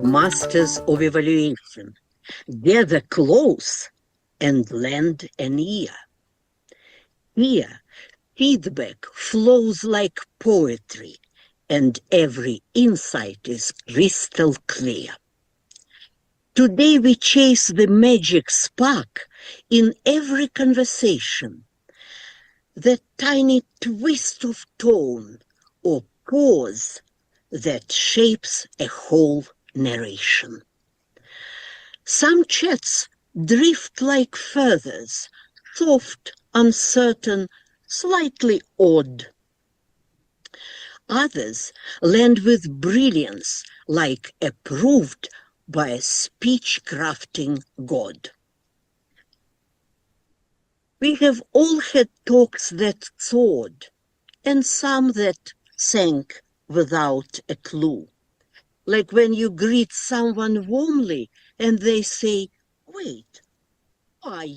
Masters of evaluation, gather close and lend an ear. Here, feedback flows like poetry, and every insight is crystal clear. Today we chase the magic spark in every conversation, that tiny twist of tone or pause that shapes a whole narration. Some chats drift like feathers, soft, uncertain, slightly odd. Others land with brilliance, like approved by a speech-crafting god. We have all had talks that soared, and some that sank without a clue. Like when you greet someone warmly and they say, "Wait, why?"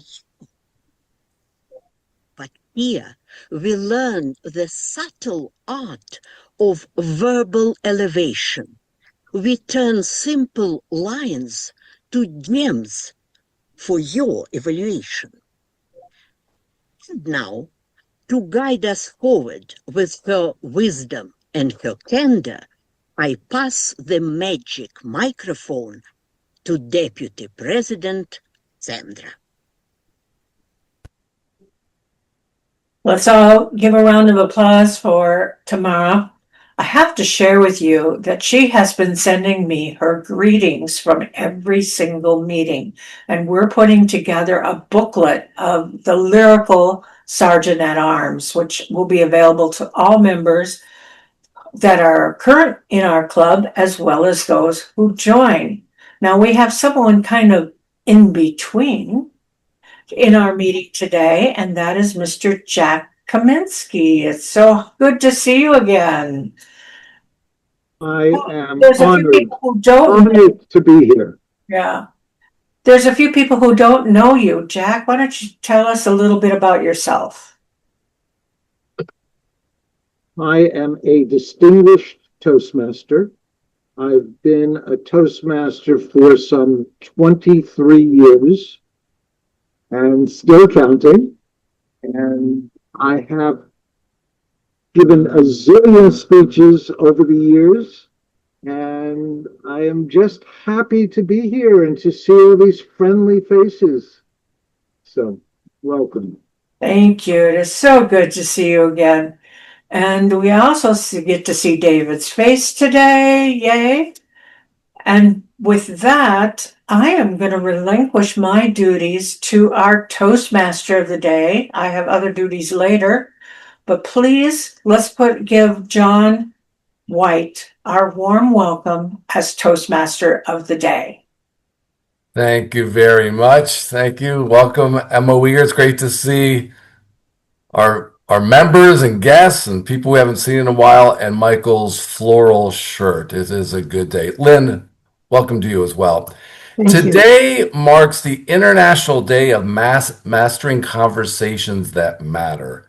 But here we learn the subtle art of verbal elevation. We turn simple lines to gems for your evaluation. And now, to guide us forward with her wisdom and her candor, I pass the magic microphone to Deputy President Sandra. Let's all give a round of applause for Tamara. I have to share with you that she has been sending me her greetings from every single meeting, and we're putting together a booklet of the lyrical Sergeant at Arms, which will be available to all members that are current in our club, as well as those who join. Now, we have someone kind of in between in our meeting today, and that is Mr. Jack Kaminsky. It's so good to see you again. I am There's a few people who don't know. honored to be here. Yeah. There's a few people who don't know you. Jack, why don't you tell us a little bit about yourself? I am a distinguished Toastmaster. I've been a Toastmaster for some 23 years and still counting. And I have given a zillion speeches over the years. And I am just happy to be here and to see all these friendly faces. So, welcome. Thank you. It is so good to see you again. And we also get to see David's face today. Yay. And with that, I am going to relinquish my duties to our Toastmaster of the day. I have other duties later, but please, let's give Jon White our warm welcome as Toastmaster of the day. Thank you very much. Thank you. Welcome, MOE. It's great to see our members and guests and people we haven't seen in a while, and Michael's floral shirt. It is a good day. Lynn, welcome to you as well. Today marks the International Day of Mastering Conversations That Matter.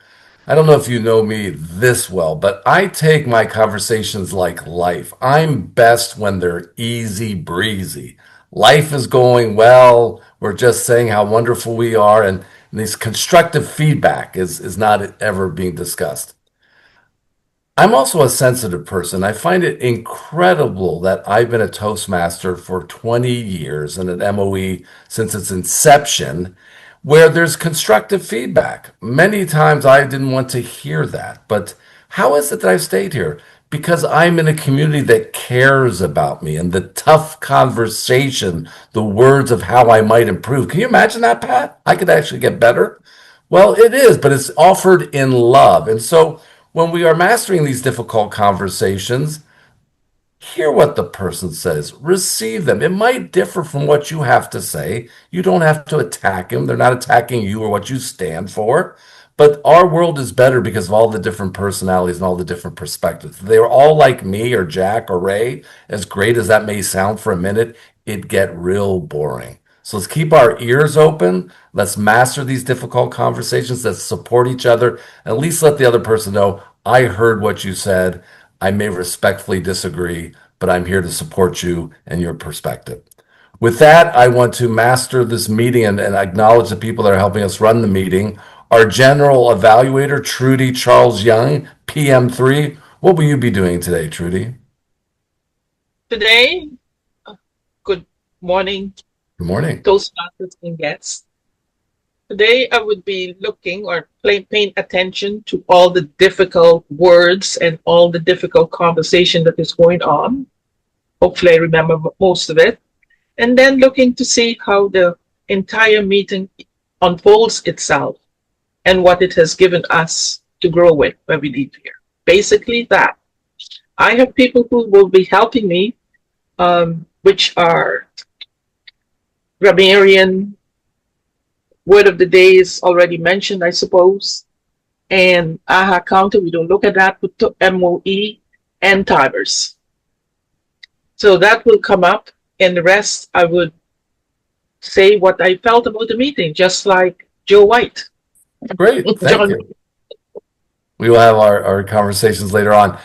I don't know if you know me this well, but I take my conversations like life. I'm best when they're easy breezy. Life is going well. We're just saying how wonderful we are, and this constructive feedback is not ever being discussed. I'm also a sensitive person. I find it incredible that I've been a Toastmaster for 20 years and at MOE since its inception, where there's constructive feedback. Many times I didn't want to hear that, but how is it that I've stayed here? Because I'm in a community that cares about me and the tough conversation, the words of how I might improve. Can you imagine that, Pat? I could actually get better. Well, it is, but it's offered in love. And so when we are mastering these difficult conversations, hear what the person says, receive them. It might differ from what you have to say. You don't have to attack them. They're not attacking you or what you stand for. But our world is better because of all the different personalities and all the different perspectives. If they were all like me or Jack or Ray, as great as that may sound for a minute, it'd get real boring. So let's keep our ears open. Let's master these difficult conversations. Let's support each other. At least let the other person know, I heard what you said. I may respectfully disagree, but I'm here to support you and your perspective. With that, I want to master this meeting and acknowledge the people that are helping us run the meeting. Our general evaluator, Trudy Charles Young, PM3. What will you be doing today, Trudy? Today, good morning, Good morning. Toastmasters and guests. Today, I would be looking or paying attention to all the difficult words and all the difficult conversation that is going on. Hopefully, I remember most of it. And then looking to see how the entire meeting unfolds itself and what it has given us to grow with when we leave here. Basically that. I have people who will be helping me, which are grammarian, word of the day is already mentioned, I suppose, and AHA counter, we don't look at that, but MOE and timers. So that will come up, and the rest I would say what I felt about the meeting, just like Joe White. Great, thank you. We will have our conversations later on.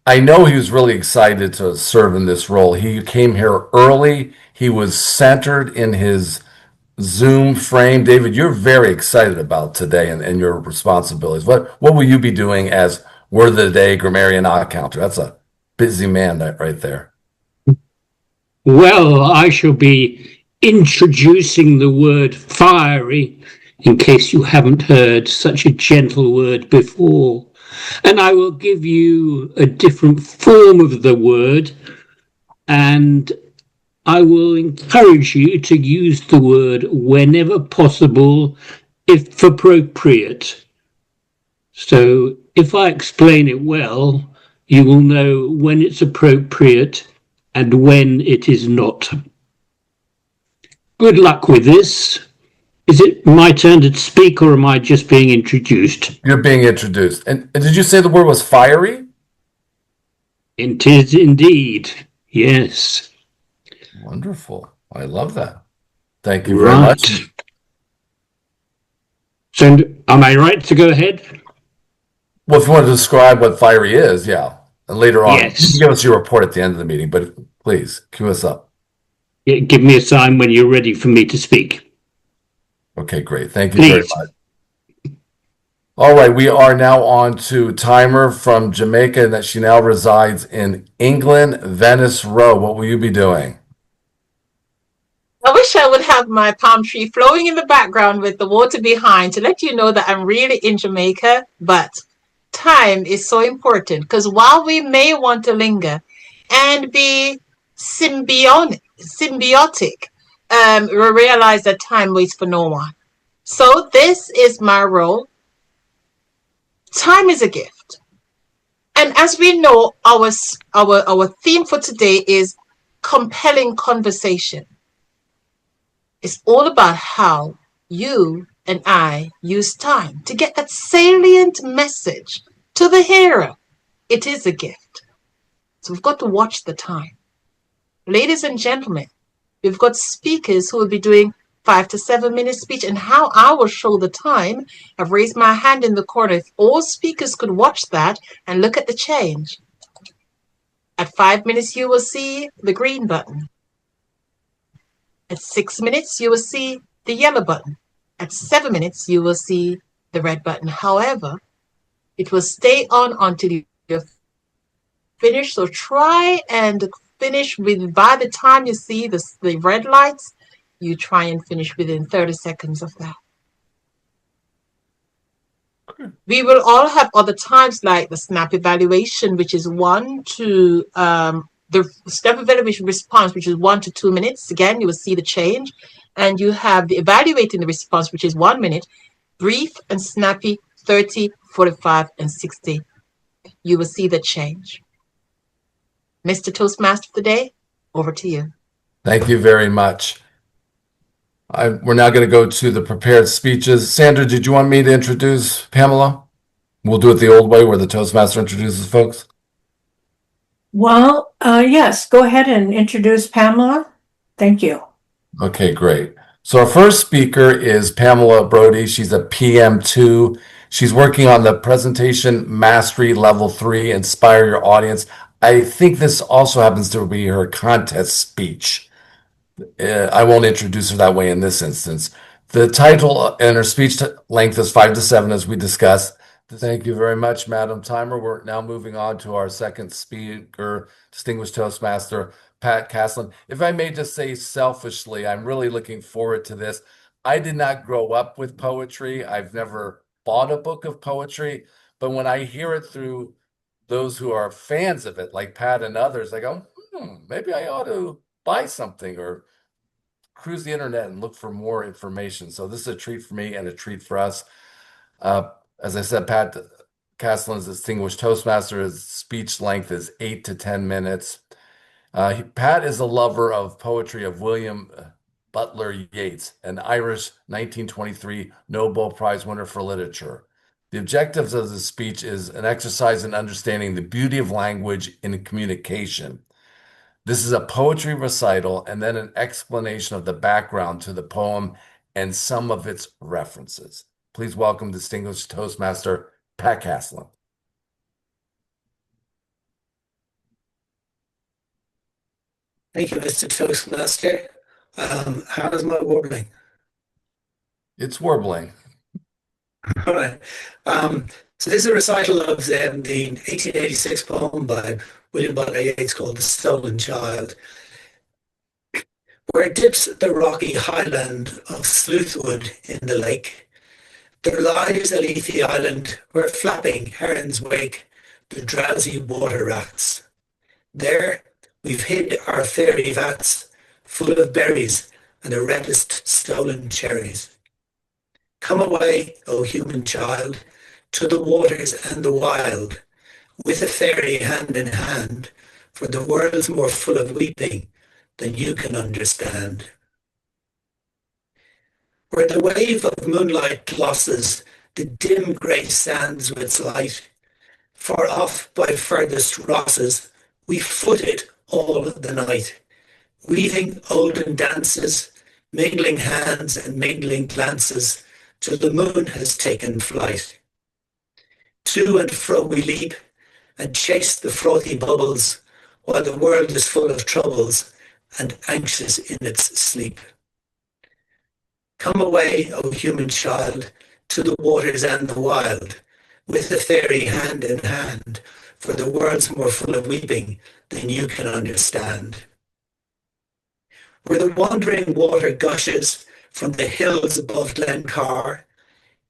I know he was really excited to serve in this role. He came here early. He was centered in his Zoom frame. David, you're very excited about today and your responsibilities. What will you be doing as word of the day grammarian odd counter? That's a busy man right there. Well, I shall be introducing the word fiery, in case you haven't heard such a gentle word before. And I will give you a different form of the word, and I will encourage you to use the word whenever possible, if appropriate. So if I explain it well, you will know when it's appropriate and when it is not. Good luck with this. Is it my turn to speak, or am I just being introduced? You're being introduced. And did you say the word was fiery? It is indeed, yes. Wonderful. I love that. Thank you very much. So am I right to go ahead? Well, if you want to describe what fiery is, yeah. And later on, Yes. you can give us your report at the end of the meeting, but please cue us up. Yeah, give me a sign when you're ready for me to speak. Okay, great. Thank you Please. very much. All right, we are now on to Timer from Jamaica, and that she now resides in England, Venice Row. What will you be doing? I wish I would have my palm tree flowing in the background with the water behind to let you know that I'm really in Jamaica, but time is so important because while we may want to linger and be symbiotic, we realize that time waits for no one. So this is my role. Time is a gift. And as we know, our theme for today is compelling conversation. It's all about how you and I use time to get that salient message to the hearer. It is a gift. So we've got to watch the time. Ladies and gentlemen, we've got speakers who will be doing 5 to 7 minute speech, and how I will show the time. I've raised my hand in the corner. If all speakers could watch that and look at the change. At 5 minutes, you will see the green button. At 6 minutes, you will see the yellow button. At 7 minutes, you will see the red button. However, it will stay on until you're finished. So try and finish by the time you see the red lights, you try and finish within 30 seconds of that. We will all have other times like the snap evaluation, which is 1 to the snap evaluation response, which is 1 to 2 minutes. Again, you will see the change. And you have the evaluating the response, which is 1 minute, brief and snappy, 30, 45, and 60. You will see the change. Mr. Toastmaster of the day, over to you. Thank you very much. We're now going to go to the prepared speeches. Sandra, did you want me to introduce Pamela? We'll do it the old way where the Toastmaster introduces folks. Well, yes, go ahead and introduce Pamela. Thank you. Okay, great. So our first speaker is Pamela Brody. She's a PM2. She's working on the presentation mastery level 3, inspire your audience. I think this also happens to be her contest speech. I won't introduce her that way in this instance. The title and her speech length is 5 to 7, as we discussed. Thank you very much, Madam Timer. We're now moving on to our second speaker, distinguished Toastmaster Pat Caslin. If I may just say selfishly, I'm really looking forward to this. I did not grow up with poetry. I've never bought a book of poetry, but when I hear it through those who are fans of it, like Pat and others, I go, maybe I ought to buy something or cruise the internet and look for more information. So this is a treat for me and a treat for us. As I said, Pat Caslin is a distinguished Toastmaster. His speech length is 8 to 10 minutes. Pat is a lover of poetry of William Butler Yeats, an Irish 1923 Nobel Prize winner for literature. The objectives of this speech is an exercise in understanding the beauty of language in communication. This is a poetry recital and then an explanation of the background to the poem and some of its references. Please welcome distinguished Toastmaster Pat Caslin. Thank you, Mr. Toastmaster. How is my warbling? It's warbling. All right. So this is a recital of the 1886 poem by William Butler Yeats called The Stolen Child. Where it dips the rocky highland of Sleuthwood in the lake, there lies a leafy island where flapping herons wake the drowsy water rats. There we've hid our fairy vats full of berries and the reddest stolen cherries. Come away, O human child, to the waters and the wild, with a fairy hand in hand, for the world's more full of weeping than you can understand. Where the wave of moonlight glosses the dim grey sands with light, far off by furthest Rosses, we footed all the night, weaving olden dances, mingling hands and mingling glances, till the moon has taken flight. To and fro we leap, and chase the frothy bubbles, while the world is full of troubles, and anxious in its sleep. Come away, O human child, to the waters and the wild, with the fairy hand in hand, for the world's more full of weeping than you can understand. Where the wandering water gushes from the hills above Glencar,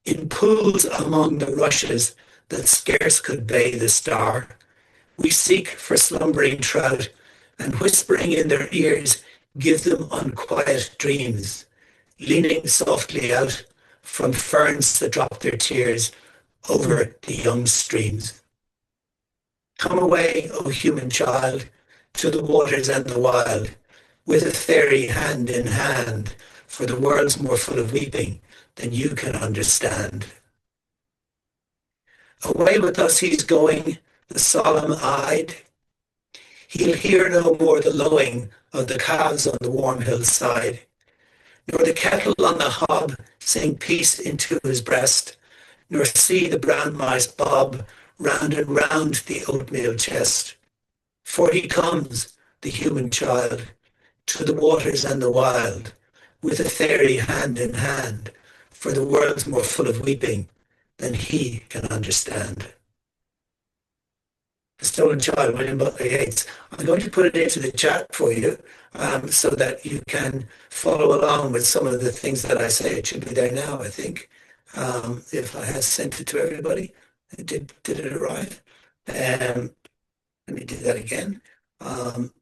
in pools among the rushes that scarce could bathe a star, we seek for slumbering trout, and whispering in their ears, give them unquiet dreams, leaning softly out from ferns that drop their tears over the young streams. Come away, O human child, to the waters and the wild, with a fairy hand in hand, for the world's more full of weeping than you can understand. Away with us he's going, the solemn-eyed. He'll hear no more the lowing of the calves on the warm hillside, nor the kettle on the hob sing peace into his breast, nor see the brown mice bob round and round the oatmeal chest. For he comes, the human child, to the waters and the wild, with a fairy hand in hand, for the world's more full of weeping than he can understand. The Stolen Child, William Butler Yeats. I'm going to put it into the chat for you so that you can follow along with some of the things that I say. It should be there now, I think. If I have sent it to everybody, did it arrive? Let me do that again.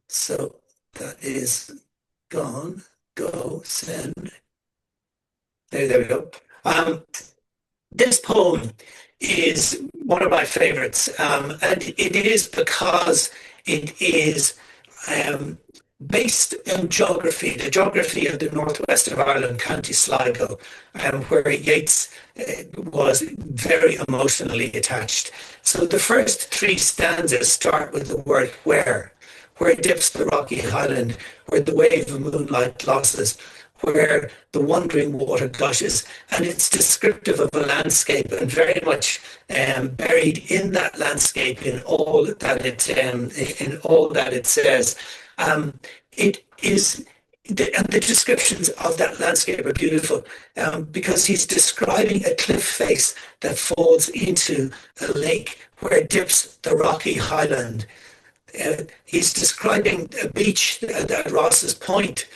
So that is gone. Go, send. There we go. This poem is one of my favorites, and it is because it is based on geography, the geography of the northwest of Ireland, County Sligo, where Yeats was very emotionally attached. So the first three stanzas start with the word where dips the rocky highland, where the wave of moonlight glosses, where the wandering water gushes, and it's descriptive of a landscape and very much buried in that landscape in all that it says. It is. And the descriptions of that landscape are beautiful because he's describing a cliff face that falls into a lake where it dips the rocky highland. He's describing a beach at Ross's Point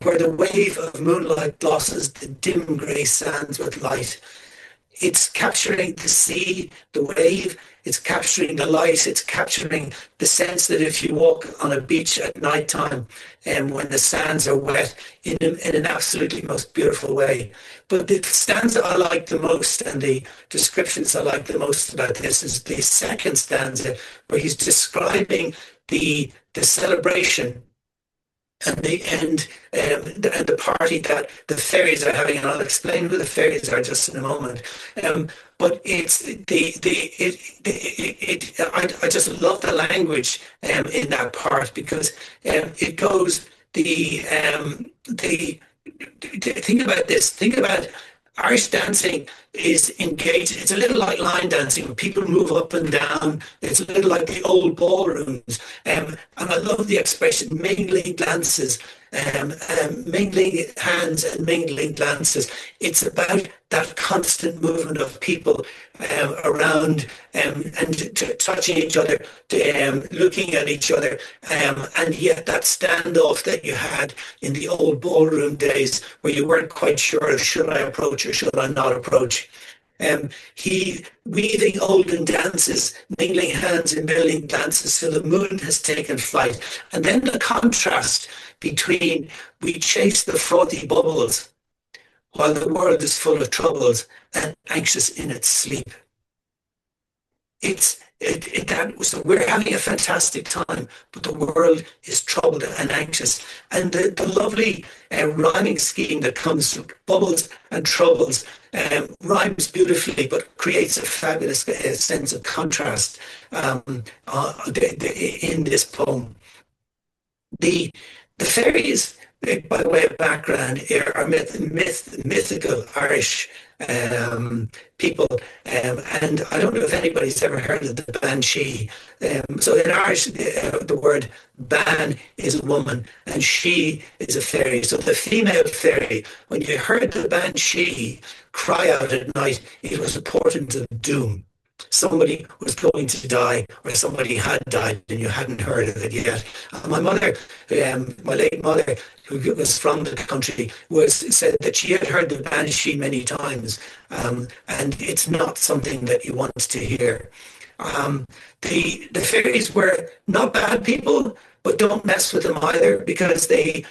where the wave of moonlight glosses the dim grey sands with light. It's capturing the sea, the wave, it's capturing the light, it's capturing the sense that if you walk on a beach at night time and when the sands are wet in an absolutely most beautiful way. But the stanza I like the most and the descriptions I like the most about this is the second stanza where he's describing the celebration and the end and the party that the fairies are having, and I'll explain who the fairies are just in a moment. But it's I just love the language in that part because it goes think about this. Think about Irish dancing is engaged. It's a little like line dancing. People move up and down. It's a little like the old ballrooms. And I love the expression mingling glances, mingling hands and mingling glances. It's about that constant movement of people around and touching each other, looking at each other, and yet that standoff that you had in the old ballroom days where you weren't quite sure, should I approach or should I not approach? He weaving olden dances, mingling hands and mingling glances till the moon has taken flight. And then the contrast between we chase the frothy bubbles while the world is full of troubles and anxious in its sleep. So we're having a fantastic time, but the world is troubled and anxious. And the lovely rhyming scheme that comes with bubbles and troubles rhymes beautifully, but creates a fabulous sense of contrast in this poem. The fairies, by way of background, are mythical Irish people, and I don't know if anybody's ever heard of the banshee. So in Irish, the word ban is a woman and she is a fairy. So the female fairy, when you heard the banshee cry out at night, it was a portent of doom. Somebody was going to die or somebody had died and you hadn't heard of it yet. My mother, my late mother, who was from the country, said that she had heard the banshee many times, and it's not something that you want to hear. The fairies were not bad people, but don't mess with them either, because they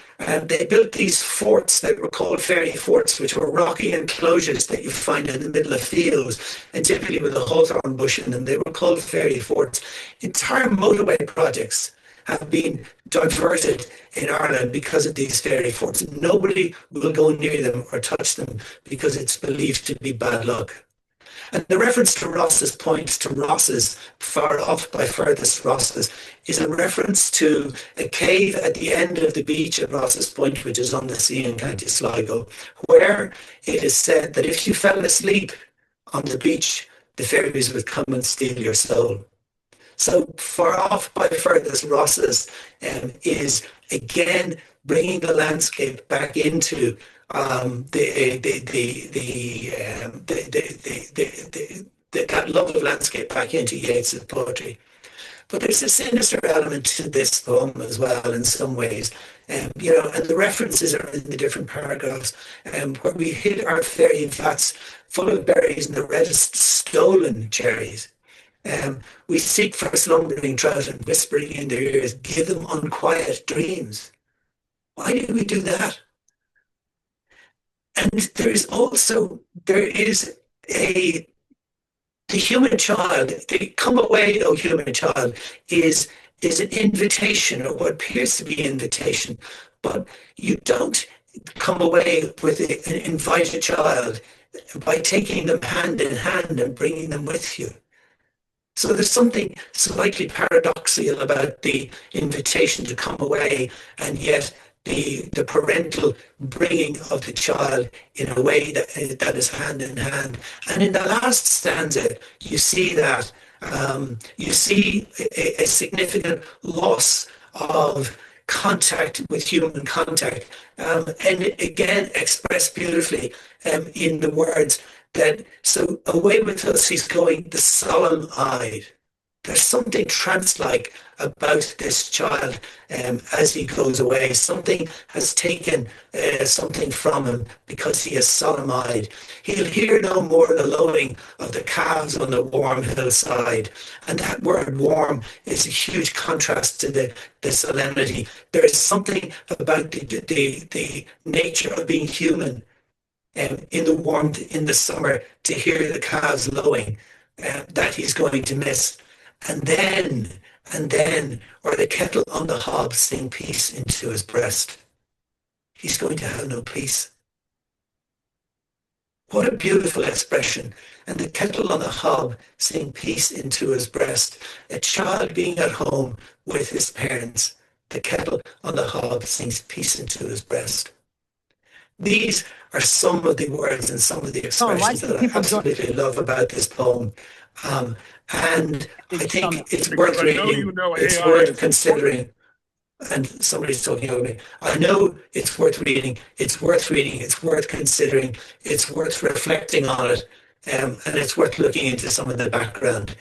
built these forts that were called fairy forts, which were rocky enclosures that you find in the middle of fields, and typically with a hawthorn bush in them. They were called fairy forts. Entire motorway projects have been diverted in Ireland because of these fairy forts. Nobody will go near them or touch them because it's believed to be bad luck. And the reference to Ross's Point, to Ross's, far off by furthest Ross's, is a reference to a cave at the end of the beach at Ross's Point, which is on the sea in County Sligo, where it is said that if you fell asleep on the beach, the fairies would come and steal your soul. So far off by furthest Ross's is again bringing the landscape back into that love of landscape back into Yeats's poetry. But there's a sinister element to this poem as well in some ways. And the references are in the different paragraphs, where we hid our fairy vats full of berries and the reddest stolen cherries. We seek for slumbering trout and whispering in their ears, give them unquiet dreams. Why do we do that? And there is the human child, the come away, O human child, is an invitation, or what appears to be an invitation, but you don't come away with an invited child by taking them hand in hand and bringing them with you. So there's something slightly paradoxical about the invitation to come away, and yet the parental bringing of the child in a way that is hand in hand. And in the last stanza, you see that you see a significant loss of contact with human contact, and again expressed beautifully in the words that so away with us he's going, the solemn-eyed. There's something trance-like about this child as he goes away. Something has taken something from him because he is solemn-eyed. He'll hear no more the lowing of the calves on the warm hillside. And that word warm is a huge contrast to the solemnity. There is something about the nature of being human in the warmth in the summer to hear the calves lowing that he's going to miss. And then, or the kettle on the hob sing peace into his breast. He's going to have no peace. What a beautiful expression. And the kettle on the hob sing peace into his breast. A child being at home with his parents. The kettle on the hob sings peace into his breast. These are some of the words and some of the expressions that I absolutely love about this poem. And I think it's worth reading, it's worth considering. And somebody's talking over me. I know it's worth reading, it's worth reading, it's worth considering, it's worth reflecting on it, and it's worth looking into some of the background.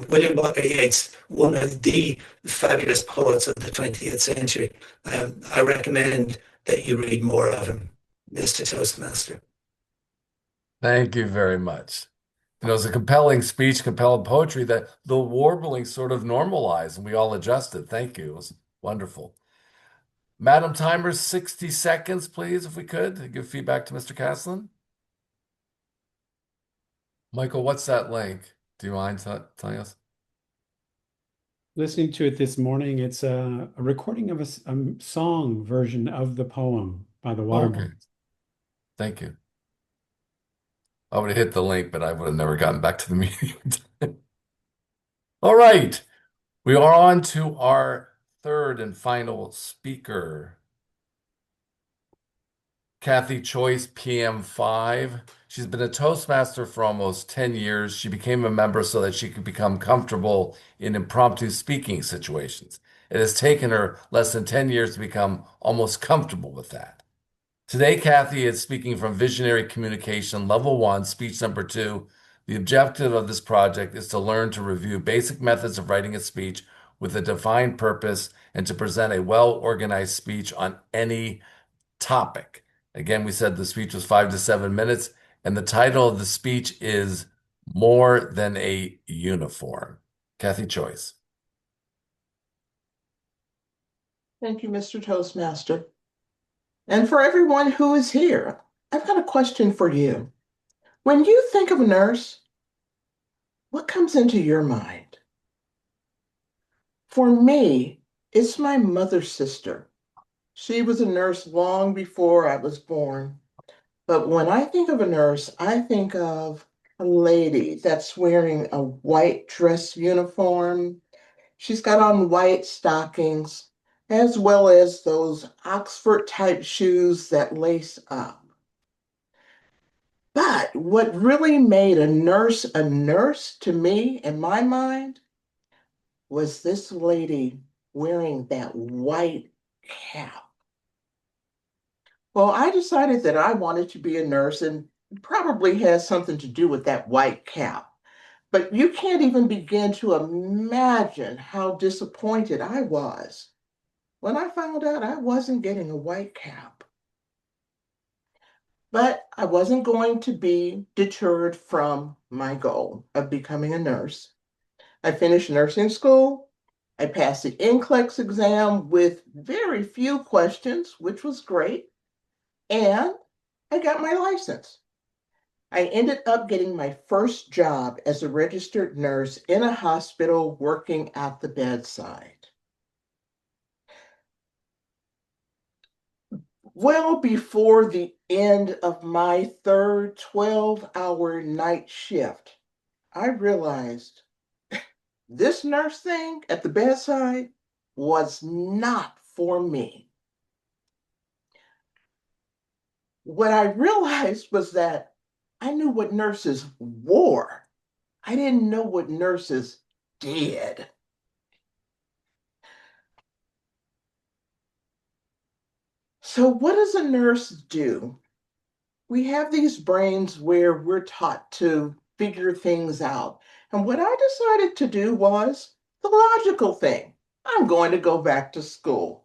William Butler Yeats, one of the fabulous poets of the 20th century. I recommend that you read more of him, Mr. Toastmaster. Thank you very much. You know, it's a compelling speech, compelling poetry that the warbling sort of normalized and we all adjusted. Thank you. It was wonderful. Madam Timer, 60 seconds, please, if we could, to give feedback to Mr. Caslin. Michael, what's that link? Do you mind telling us? Listening to it this morning, it's a recording of a song version of the poem by the Watermelons. Okay. Thank you. I would have hit the link, but I would have never gotten back to the meeting. All right. We are on to our third and final speaker, Kathy Choice, PM5. She's been a Toastmaster for almost 10 years. She became a member so that she could become comfortable in impromptu speaking situations. It has taken her less than 10 years to become almost comfortable with that. Today, Kathy is speaking from Visionary Communication Level 1, Speech Number 2. The objective of this project is to learn to review basic methods of writing a speech with a defined purpose and to present a well-organized speech on any topic. Again, we said the speech was 5 to 7 minutes, and the title of the speech is More Than a Uniform. Kathy Choice. Thank you, Mr. Toastmaster. And for everyone who is here, I've got a question for you. When you think of a nurse, what comes into your mind? For me, it's my mother's sister. She was a nurse long before I was born. But when I think of a nurse, I think of a lady that's wearing a white dress uniform. She's got on white stockings, as well as those Oxford type shoes that lace up. But what really made a nurse to me, in my mind, was this lady wearing that white cap. Well, I decided that I wanted to be a nurse, and it probably has something to do with that white cap. But you can't even begin to imagine how disappointed I was when I found out I wasn't getting a white cap. But I wasn't going to be deterred from my goal of becoming a nurse. I finished nursing school. I passed the NCLEX exam with very few questions, which was great. And I got my license. I ended up getting my first job as a registered nurse in a hospital working at the bedside. Well before the end of my third 12-hour night shift, I realized this nurse thing at the bedside was not for me. what I realized was that I knew what nurses wore. I didn't know what nurses did. So, what does a nurse do? We have these brains where we're taught to figure things out. And what I decided to do was the logical thing. I'm going to go back to school.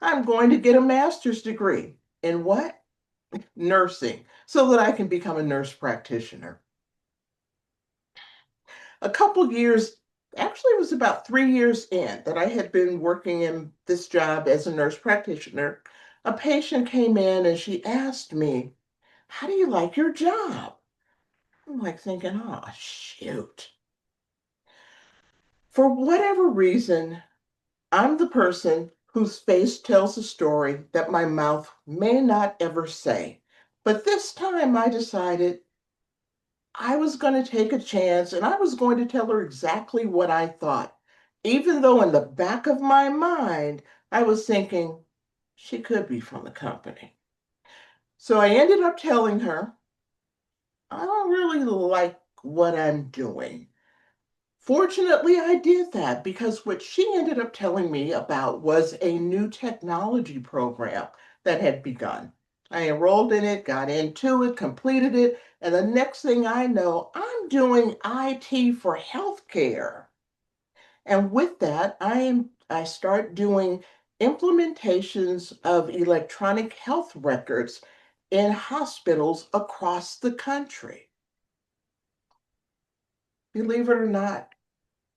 I'm going to get a master's degree in what? Nursing, so that I can become a nurse practitioner. A couple years, actually, it was about 3 years in that I had been working in this job as a nurse practitioner. A patient came in and she asked me, "How do you like your job?" I'm like thinking, oh, shoot. For whatever reason, I'm the person whose face tells a story that my mouth may not ever say. But this time I decided I was going to take a chance and I was going to tell her exactly what I thought, even though in the back of my mind, I was thinking she could be from the company. So I ended up telling her, I don't really like what I'm doing. Fortunately, I did that because what she ended up telling me about was a new technology program that had begun. I enrolled in it, got into it, completed it, and the next thing I know, I'm doing IT for healthcare. And with that, I start doing implementations of electronic health records in hospitals across the country. Believe it or not,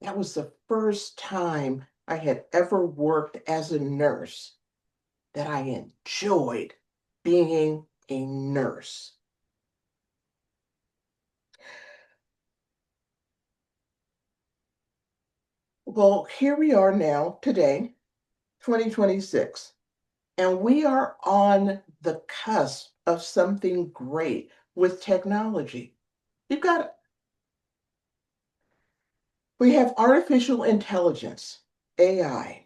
that was the first time I had ever worked as a nurse that I enjoyed being a nurse. Well, here we are now, today, 2026, and we are on the cusp of something great with technology. You've got, we have artificial intelligence, AI.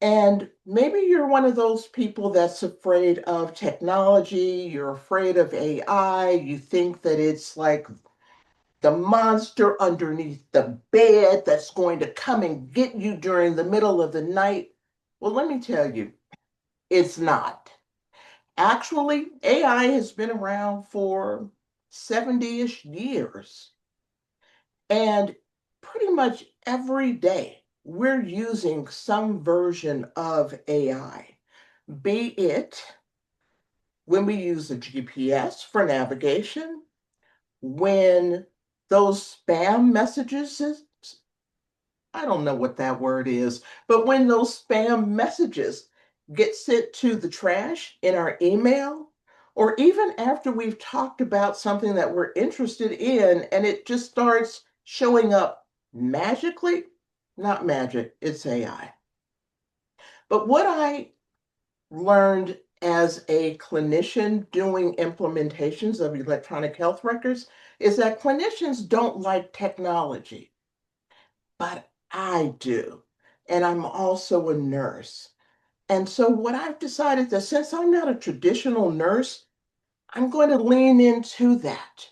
And maybe you're one of those people that's afraid of technology, you're afraid of AI, you think that it's like the monster underneath the bed that's going to come and get you during the middle of the night. Well, let me tell you, it's not. Actually, AI has been around for 70-ish years. And pretty much every day, we're using some version of AI, be it when we use the GPS for navigation, when those spam messages, I don't know what that word is, but when those spam messages get sent to the trash in our email, or even after we've talked about something that we're interested in and it just starts showing up magically, not magic, it's AI. But what I learned as a clinician doing implementations of electronic health records is that clinicians don't like technology, but I do. And I'm also a nurse. And so, what I've decided that since I'm not a traditional nurse, I'm going to lean into that.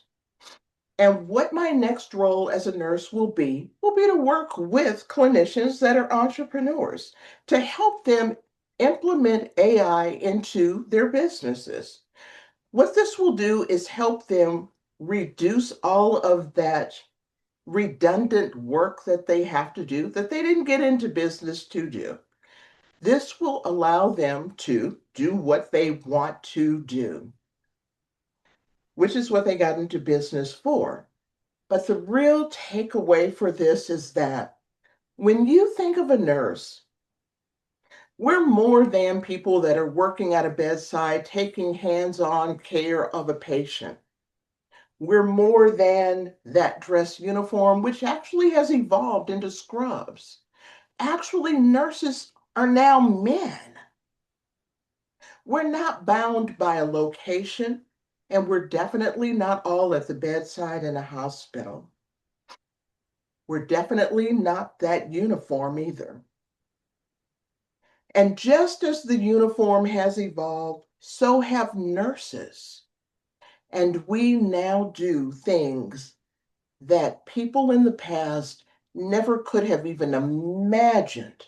And what my next role as a nurse will be to work with clinicians that are entrepreneurs to help them implement AI into their businesses. What this will do is help them reduce all of that redundant work that they have to do that they didn't get into business to do. This will allow them to do what they want to do, which is what they got into business for. But the real takeaway for this is that when you think of a nurse, we're more than people that are working at a bedside, taking hands on care of a patient. We're more than that dress uniform, which actually has evolved into scrubs. Actually, nurses are now men. We're not bound by a location, and we're definitely not all at the bedside in a hospital. We're definitely not that uniform either. And just as the uniform has evolved, so have nurses. And we now do things that people in the past never could have even imagined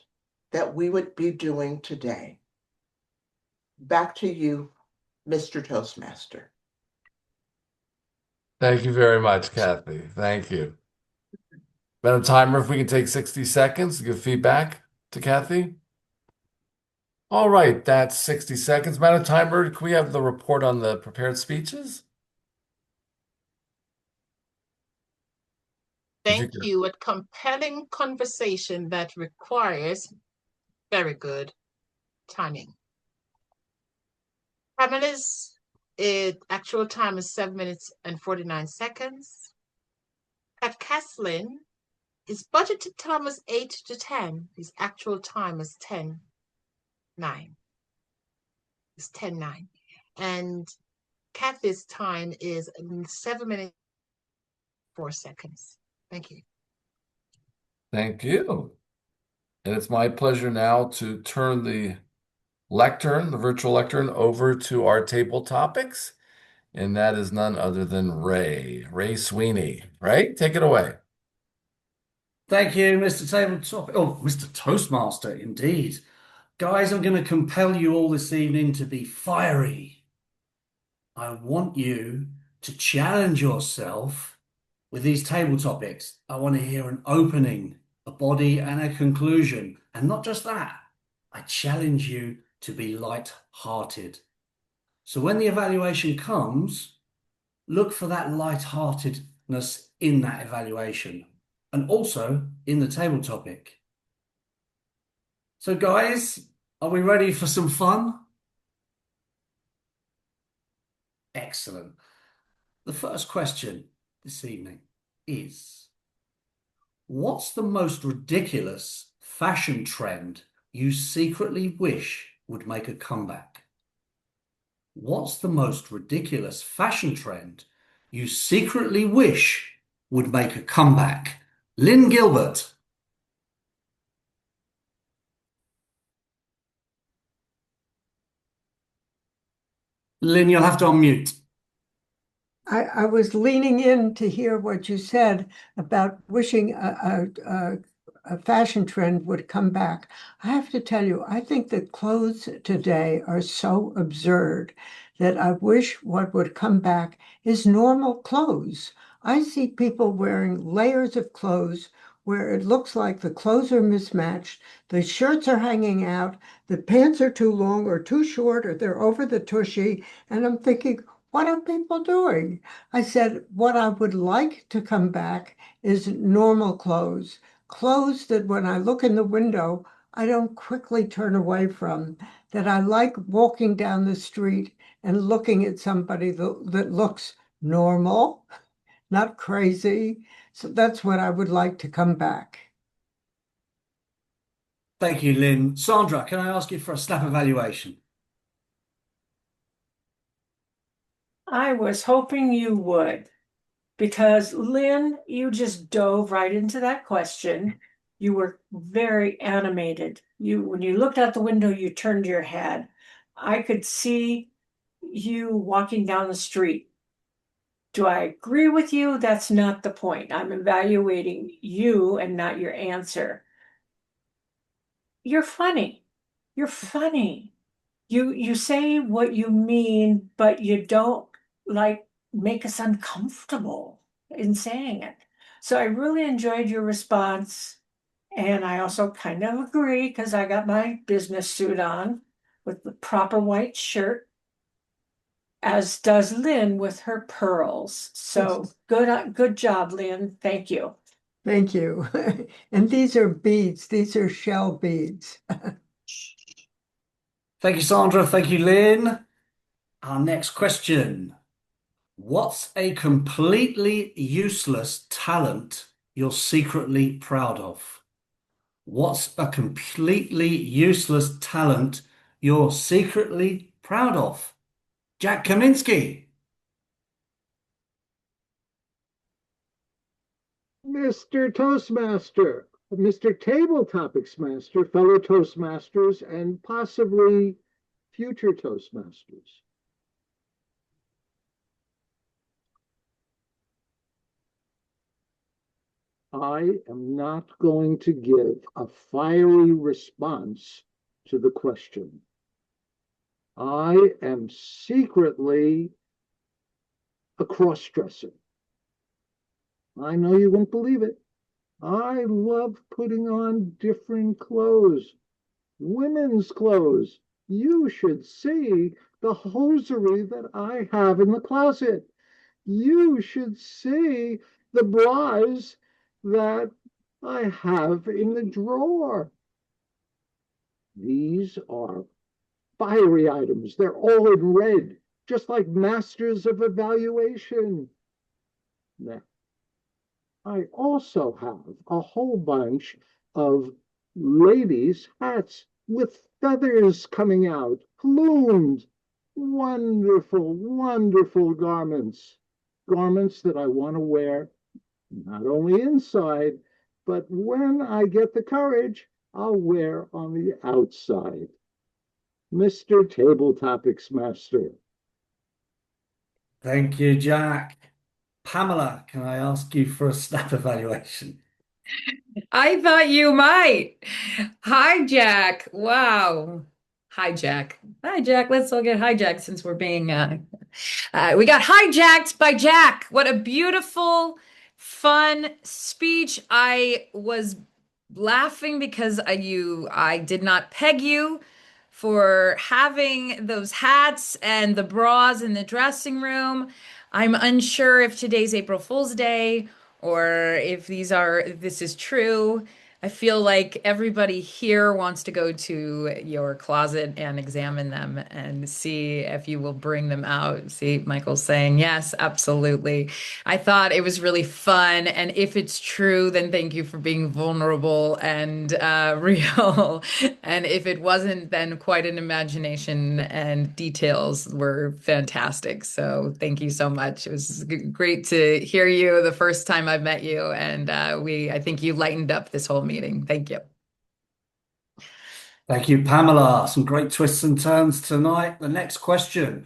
that we would be doing today. Back to you, Mr. Toastmaster. Thank you very much, Kathy. Thank you. Madam Timer, if we can take 60 seconds to give feedback to Kathy. All right, that's 60 seconds. Madam Timer, can we have the report on the prepared speeches? Thank you. A compelling conversation that requires very good timing. Pamela's actual time is 7 minutes and 49 seconds. At Caslin, his budgeted time was 8 to 10. His actual time is 10:09. It's 10:09. And Kathy's time is 7 minutes 4 seconds. Thank you. Thank you. And it's my pleasure now to turn the lectern, the virtual lectern, over to our table topics. And that is none other than Ray Sweeney. Ray, take it away. Thank you, Mr. Tabletop. Oh, Mr. Toastmaster, indeed. Guys, I'm going to compel you all this evening to be fiery. I want you to challenge yourself with these table topics. I want to hear an opening, a body, and a conclusion. And not just that, I challenge you to be light-hearted. So when the evaluation comes, look for that light-heartedness in that evaluation and also in the table topic. So guys, are we ready for some fun? Excellent. The first question this evening is, what's the most ridiculous fashion trend you secretly wish would make a comeback? What's the most ridiculous fashion trend you secretly wish would make a comeback? Lynn Gilbert. Lynn, you'll have to unmute. I was leaning in to hear what you said about wishing a fashion trend would come back. I have to tell you, I think that clothes today are so absurd that I wish what would come back is normal clothes. I see people wearing layers of clothes where it looks like the clothes are mismatched, the shirts are hanging out, the pants are too long or too short, or they're over the tushy, and I'm thinking, what are people doing? I said, what I would like to come back is normal clothes, clothes that when I look in the window, I don't quickly turn away from, that I like walking down the street and looking at somebody that looks normal, not crazy. So that's what I would like to come back. Thank you, Lynn. Sandra, can I ask you for a snap evaluation? I was hoping you would, because Lynn, you just dove right into that question. You were very animated. When you looked out the window, you turned your head. I could see you walking down the street. Do I agree with you? That's not the point. I'm evaluating you and not your answer. You're funny. You're funny. You say what you mean, but you don't like make us uncomfortable in saying it. So I really enjoyed your response. And I also kind of agree because I got my business suit on with the proper white shirt, as does Lynn with her pearls. So good job, Lynn. Thank you. Thank you. And these are beads. These are shell beads. Thank you, Sandra. Thank you, Lynn. Our next question. What's a completely useless talent you're secretly proud of? What's a completely useless talent you're secretly proud of? Jack Kaminsky. Mr. Toastmaster, Mr. Table Topics Master, fellow Toastmasters, and possibly future Toastmasters. I am not going to give a fiery response to the question. I am secretly a cross-dresser. I know you won't believe it. I love putting on different clothes, women's clothes. You should see the hosiery that I have in the closet. You should see the bras that I have in the drawer. These are fiery items. They're all in red, just like masters of evaluation. Now, I also have a whole bunch of ladies' hats with feathers coming out, plumed. Wonderful, wonderful garments. Garments that I want to wear not only inside, but when I get the courage, I'll wear on the outside. Mr. Table Topics Master. Thank you, Jack. Pamela, can I ask you for a snap evaluation? I thought you might. Hi, Jack. Wow. Hi, Jack. Hi, Jack. Let's all get hijacked since we're being we got hijacked by Jack. What a beautiful, fun speech. I was laughing because I did not peg you for having those hats and the bras in the dressing room. I'm unsure if today's April Fool's Day or if this is true. I feel like everybody here wants to go to your closet and examine them and see if you will bring them out. See, Michael's saying, yes, absolutely. I thought it was really fun. And if it's true, then thank you for being vulnerable and real. And if it wasn't, then quite an imagination and details were fantastic. So thank you so much. It was great to hear you the first time I've met you. And I think you lightened up this whole meeting. Thank you. Thank you, Pamela. Some great twists and turns tonight. The next question.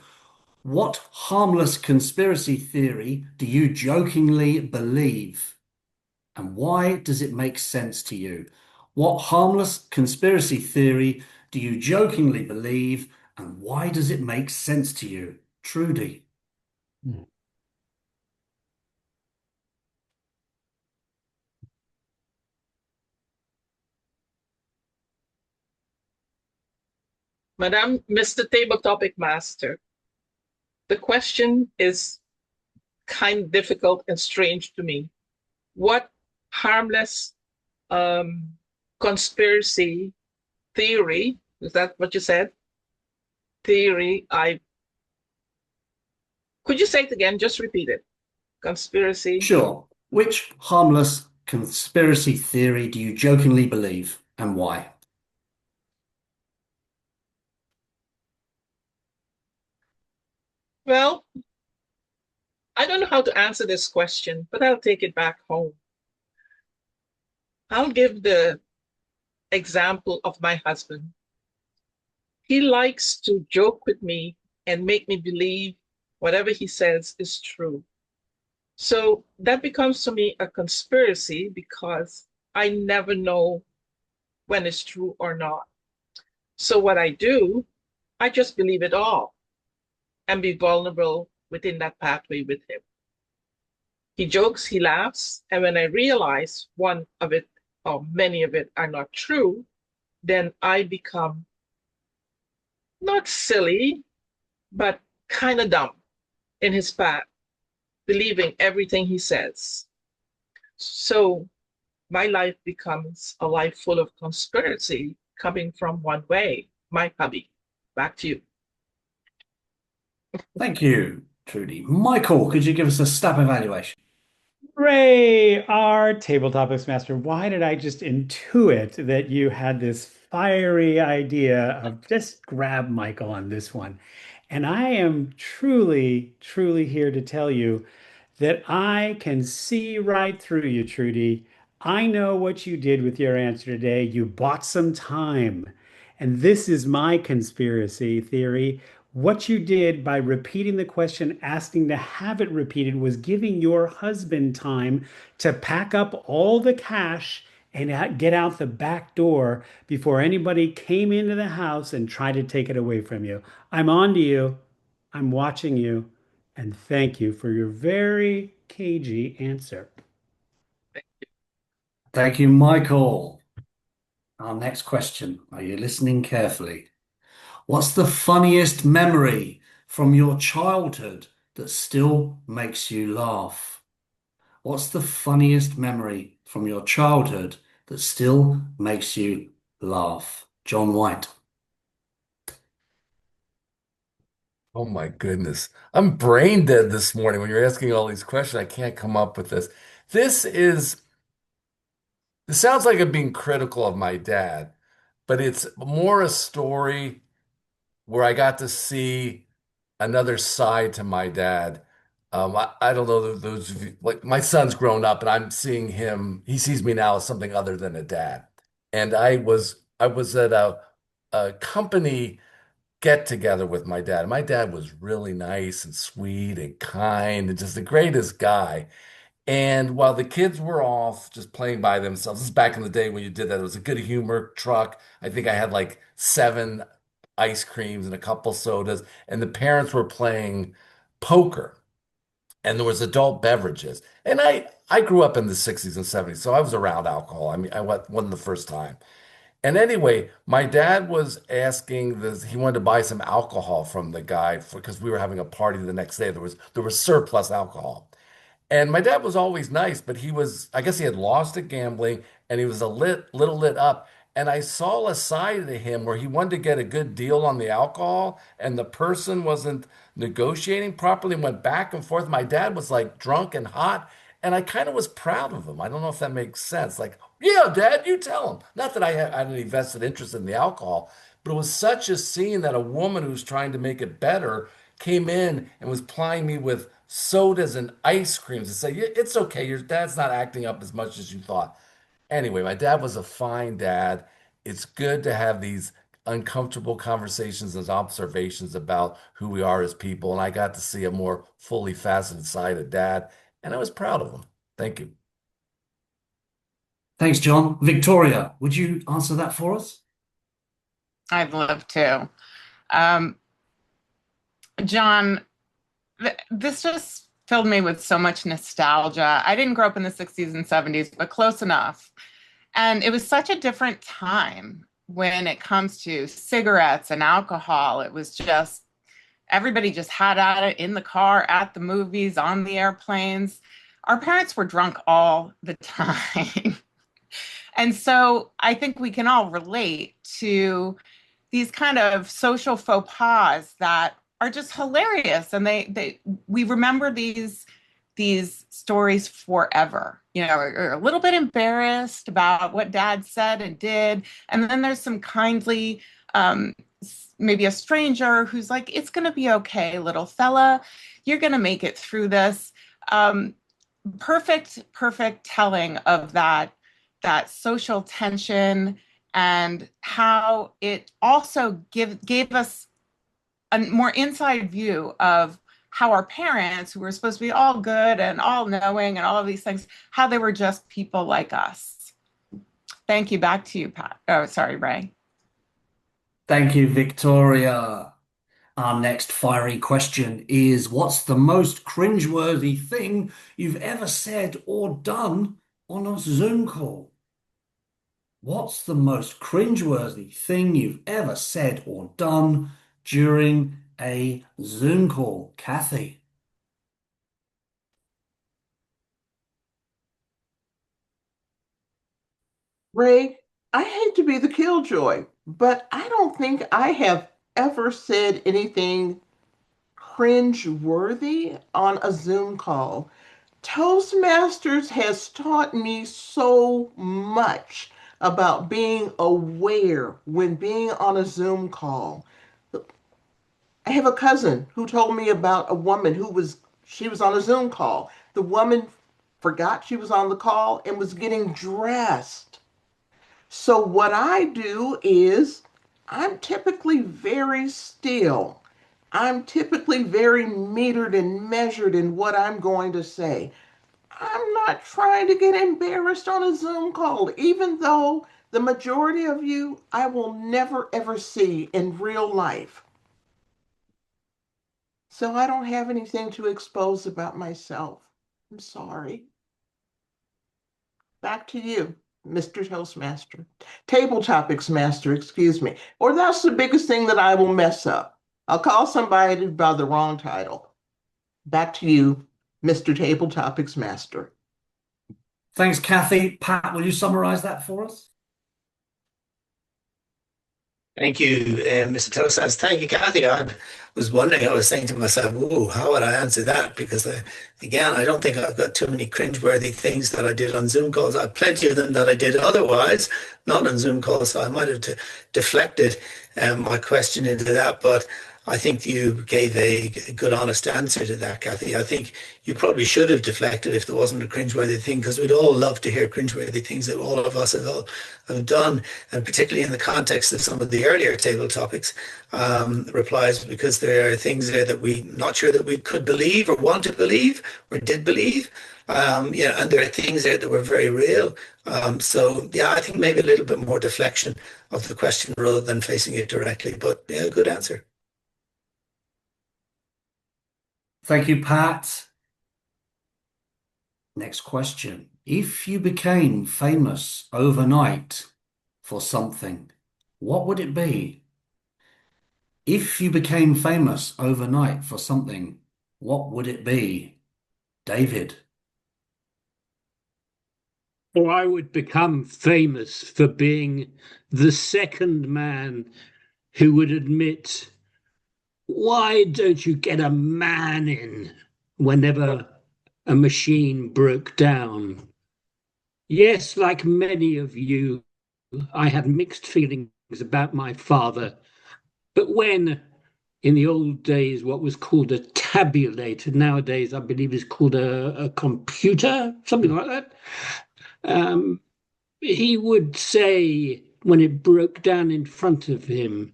What harmless conspiracy theory do you jokingly believe? And why does it make sense to you? What harmless conspiracy theory do you jokingly believe? And why does it make sense to you? Trudy. Madam, Mr. Table Topic Master, the question is kind of difficult and strange to me. What harmless conspiracy theory, is that what you said? Theory, could you say it again? Just repeat it. Conspiracy. Sure. Which harmless conspiracy theory do you jokingly believe and why? Well, I don't know how to answer this question, but I'll take it back home. I'll give the example of my husband. He likes to joke with me and make me believe whatever he says is true. So that becomes to me a conspiracy because I never know when it's true or not. So what I do, I just believe it all and be vulnerable within that pathway with him. He jokes, he laughs, and when I realize one of it or many of it are not true, then I become not silly, but kind of dumb in his path, believing everything he says. So my life becomes a life full of conspiracy coming from one way, my hubby. Back to you. Thank you, Trudy. Michael, could you give us a snap evaluation? Ray, our Table Topics Master, why did I just intuit that you had this fiery idea of just grab Michael on this one? And I am truly, truly here to tell you that I can see right through you, Trudy. I know what you did with your answer today. You bought some time. And this is my conspiracy theory. What you did by repeating the question, asking to have it repeated, was giving your husband time to pack up all the cash and get out the back door before anybody came into the house and tried to take it away from you. I'm on to you. I'm watching you. And thank you for your very cagey answer. Thank you, Michael. Our next question. Are you listening carefully? What's the funniest memory from your childhood that still makes you laugh? What's the funniest memory from your childhood that still makes you laugh? Jon White. Oh my goodness. I'm brain dead this morning when you're asking all these questions. I can't come up with this. This sounds like I'm being critical of my dad, but it's more a story where I got to see another side to my dad. I don't know those of you, like my son's grown up and I'm seeing him, he sees me now as something other than a dad. And I was at a company get together with my dad. My dad was really nice and sweet and kind and just the greatest guy. And while the kids were off just playing by themselves, this is back in the day when you did that. It was a good humor truck. I think I had like seven ice creams and a couple sodas, and the parents were playing poker, and there was adult beverages. And I grew up in the 60s and 70s, so I was around alcohol. I mean, wasn't the first time. And anyway, my dad was asking this, he wanted to buy some alcohol from the guy because we were having a party the next day. There was surplus alcohol. And my dad was always nice, but I guess he had lost at gambling and he was little lit up. And I saw a side to him where he wanted to get a good deal on the alcohol and the person wasn't negotiating properly, went back and forth. My dad was like drunk and hot. And I kind of was proud of him. I don't know if that makes sense. Like, yeah, Dad, you tell him. Not that I had any vested interest in the alcohol, but it was such a scene that a woman who's trying to make it better came in and was plying me with sodas and ice creams and say, "Yeah, it's okay. Your dad's not acting up as much as you thought." Anyway, my dad was a fine dad. It's good to have these uncomfortable conversations and observations about who we are as people. And I got to see a more fully faceted side of dad, and I was proud of him. Thank you. Thanks, Jon. Victoria, would you answer that for us? I'd love to. Um, Jon, this just filled me with so much nostalgia. I didn't grow up in the 60s and 70s, but close enough. And it was such a different time when it comes to cigarettes and alcohol. It was just, everybody just had at it in the car, at the movies, on the airplanes. Our parents were drunk all the time. And so I think we can all relate to these kind of social faux pas that are just hilarious. And we remember these stories forever. You know, we're a little bit embarrassed about what dad said and did. And then there's some kindly, maybe a stranger who's like, it's going to be okay, little fella. You're going to make it through this. Perfect telling of that social tension and how it also gave us a more inside view of how our parents, who were supposed to be all good and all knowing and all of these things, how they were just people like us. Thank you. Back to you, Pat. Oh, sorry, Ray. Thank you, Victoria. Our next fiery question is, what's the most cringeworthy thing you've ever said or done on a Zoom call? What's the most cringeworthy thing you've ever said or done during a Zoom call? Kathy. Ray, I hate to be the killjoy, but I don't think I have ever said anything cringe-worthy on a Zoom call. Toastmasters has taught me so much about being aware when being on a Zoom call. I have a cousin who told me about a woman she was on a Zoom call. The woman forgot she was on the call and was getting dressed. So what I do is I'm typically very still. I'm typically very metered and measured in what I'm going to say. I'm not trying to get embarrassed on a Zoom call, even though the majority of you I will never ever see in real life. So I don't have anything to expose about myself. I'm sorry. Back to you, Mr. Toastmaster. Table Topics Master, excuse me. Or that's the biggest thing that I will mess up. I'll call somebody by the wrong title. Back to you, Mr. Table Topics Master. Thanks, Kathy. Pat, will you summarize that for us? Thank you, Mr. Toastmaster. Thank you, Kathy. I was wondering, I was saying to myself, whoa, how would I answer that? Because, again, I don't think I've got too many cringeworthy things that I did on Zoom calls. I have plenty of them that I did otherwise, not on Zoom calls. So I might have deflected my question into that. But I think you gave a good, honest answer to that, Kathy. I think you probably should have deflected if there wasn't a cringeworthy thing, because we'd all love to hear cringeworthy things that all of us have done, and particularly in the context of some of the earlier table topics replies, because there are things there that we not sure that we could believe or want to believe or did believe. Yeah, and there are things there that were very real. So yeah, I think maybe a little bit more deflection of the question rather than facing it directly. But yeah, good answer. Thank you, Pat. Next question. If you became famous overnight for something, what would it be? If you became famous overnight for something, what would it be? David. Or I would become famous for being the second man who would admit, why don't you get a man in whenever a machine broke down? Yes, like many of you, I had mixed feelings about my father. But when, in the old days, what was called a tabulator, nowadays I believe is called a computer, something like that, he would say, when it broke down in front of him,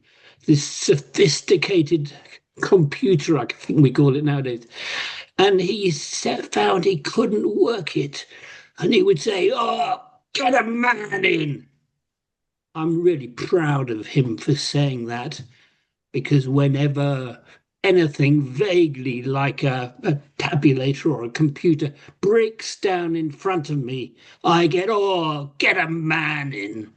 this sophisticated computer, I think we call it nowadays, and he found he couldn't work it. And he would say, oh, get a man in. I'm really proud of him for saying that, because whenever anything vaguely like a tabulator or a computer breaks down in front of me, I get, oh, get a man in.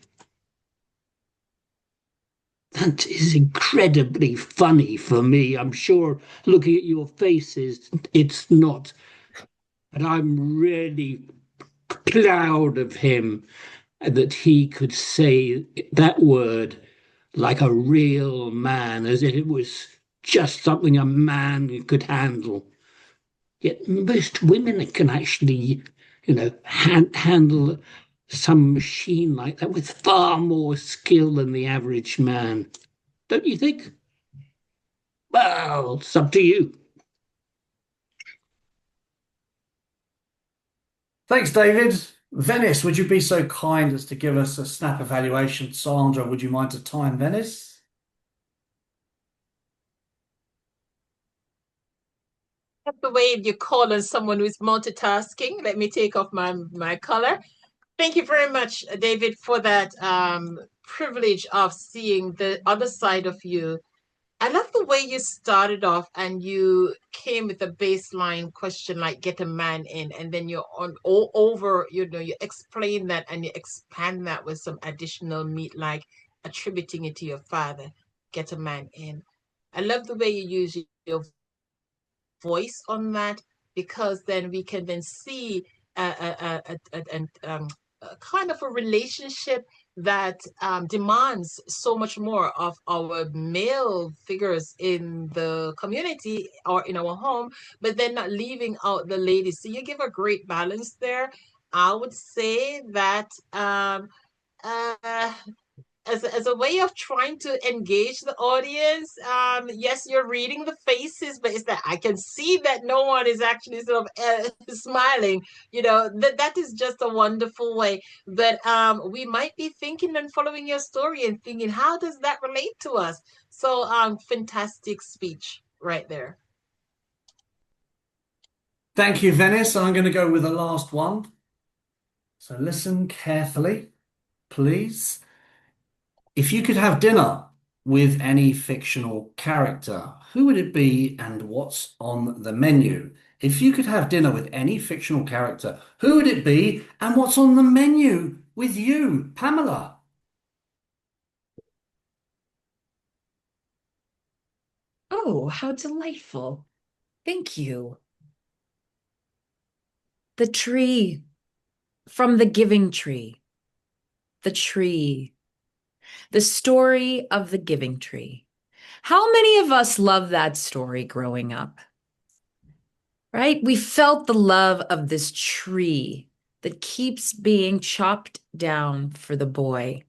That is incredibly funny for me. I'm sure looking at your faces, it's not. But I'm really proud of him that he could say that word like a real man, as if it was just something a man could handle. Yet most women can actually, handle some machine like that with far more skill than the average man. Don't you think? Well, it's up to you. Thanks, David. Venice, would you be so kind as to give us a snap evaluation? Sandra, would you mind to time Venice? That's the way you call on someone who's multitasking. Let me take off my color. Thank you very much, David, for that privilege of seeing the other side of you. I love the way you started off and you came with a baseline question like get a man in, and then you're on all over, you explain that and you expand that with some additional meat, like attributing it to your father, get a man in. I love the way you use your voice on that, because then we can then see a kind of a relationship that demands so much more of our male figures in the community or in our home, but then not leaving out the ladies. So you give a great balance there. I would say that as a way of trying to engage the audience. Yes, you're reading the faces, but it's that I can see that no one is actually sort of smiling. That is just a wonderful way that we might be thinking and following your story and thinking, how does that relate to us? So fantastic speech right there. Thank you, Venice. I'm going to go with the last one. So listen carefully, please. If you could have dinner with any fictional character, who would it be and what's on the menu? If you could have dinner with any fictional character, who would it be and what's on the menu with you, Pamela? Oh, how delightful. Thank you. The tree from the giving tree. The tree. The story of the giving tree. How many of us love that story growing up? Right? We felt the love of this tree that keeps being chopped down for the boy.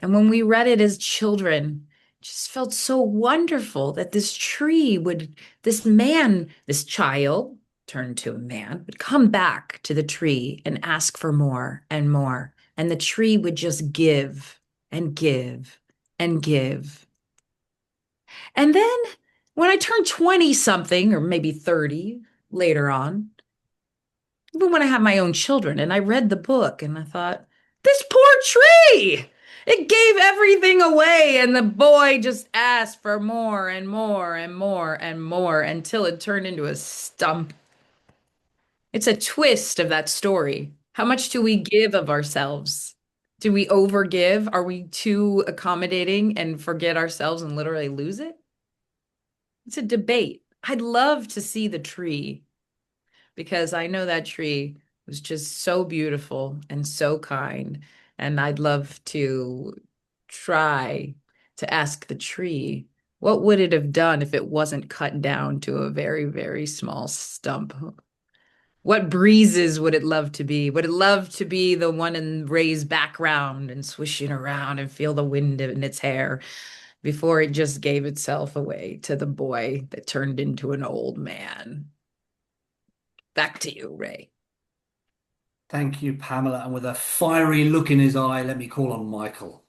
And when we read it as children, it just felt so wonderful that this tree would, this man, this child turned to a man, would come back to the tree and ask for more and more. And the tree would just give and give and give. And then when I turned 20 something, or maybe 30 later on, even when I had my own children, and I read the book and I thought, this poor tree, it gave everything away. And the boy just asked for more and more and more and more until it turned into a stump. It's a twist of that story. How much do we give of ourselves? Do we overgive? Are we too accommodating and forget ourselves and literally lose it? It's a debate. I'd love to see the tree because I know that tree was just so beautiful and so kind. And I'd love to try to ask the tree, what would it have done if it wasn't cut down to a very, very small stump? What breezes would it love to be? Would it love to be the one in Ray's background and swishing around and feel the wind in its hair before it just gave itself away to the boy that turned into an old man? Back to you, Ray. Thank you, Pamela. And with a fiery look in his eye, let me call on Michael.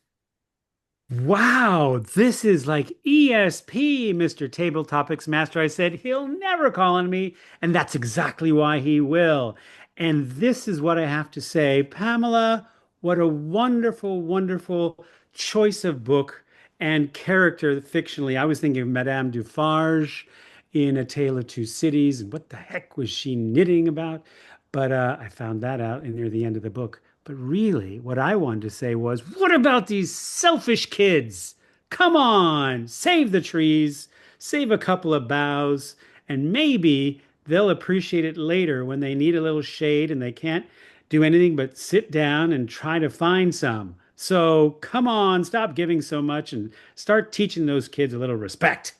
Wow, this is like ESP, Mr. Table Topics Master. I said he'll never call on me, and that's exactly why he will. And this is what I have to say. Pamela, what a wonderful, wonderful choice of book and character fictionally. I was thinking of Madame Dufarge in A Tale of Two Cities, and what the heck was she knitting about? But I found that out near the end of the book. But really, what I wanted to say was, what about these selfish kids? Come on, save the trees, save a couple of boughs, and maybe they'll appreciate it later when they need a little shade and they can't do anything but sit down and try to find some. So come on, stop giving so much and start teaching those kids a little respect.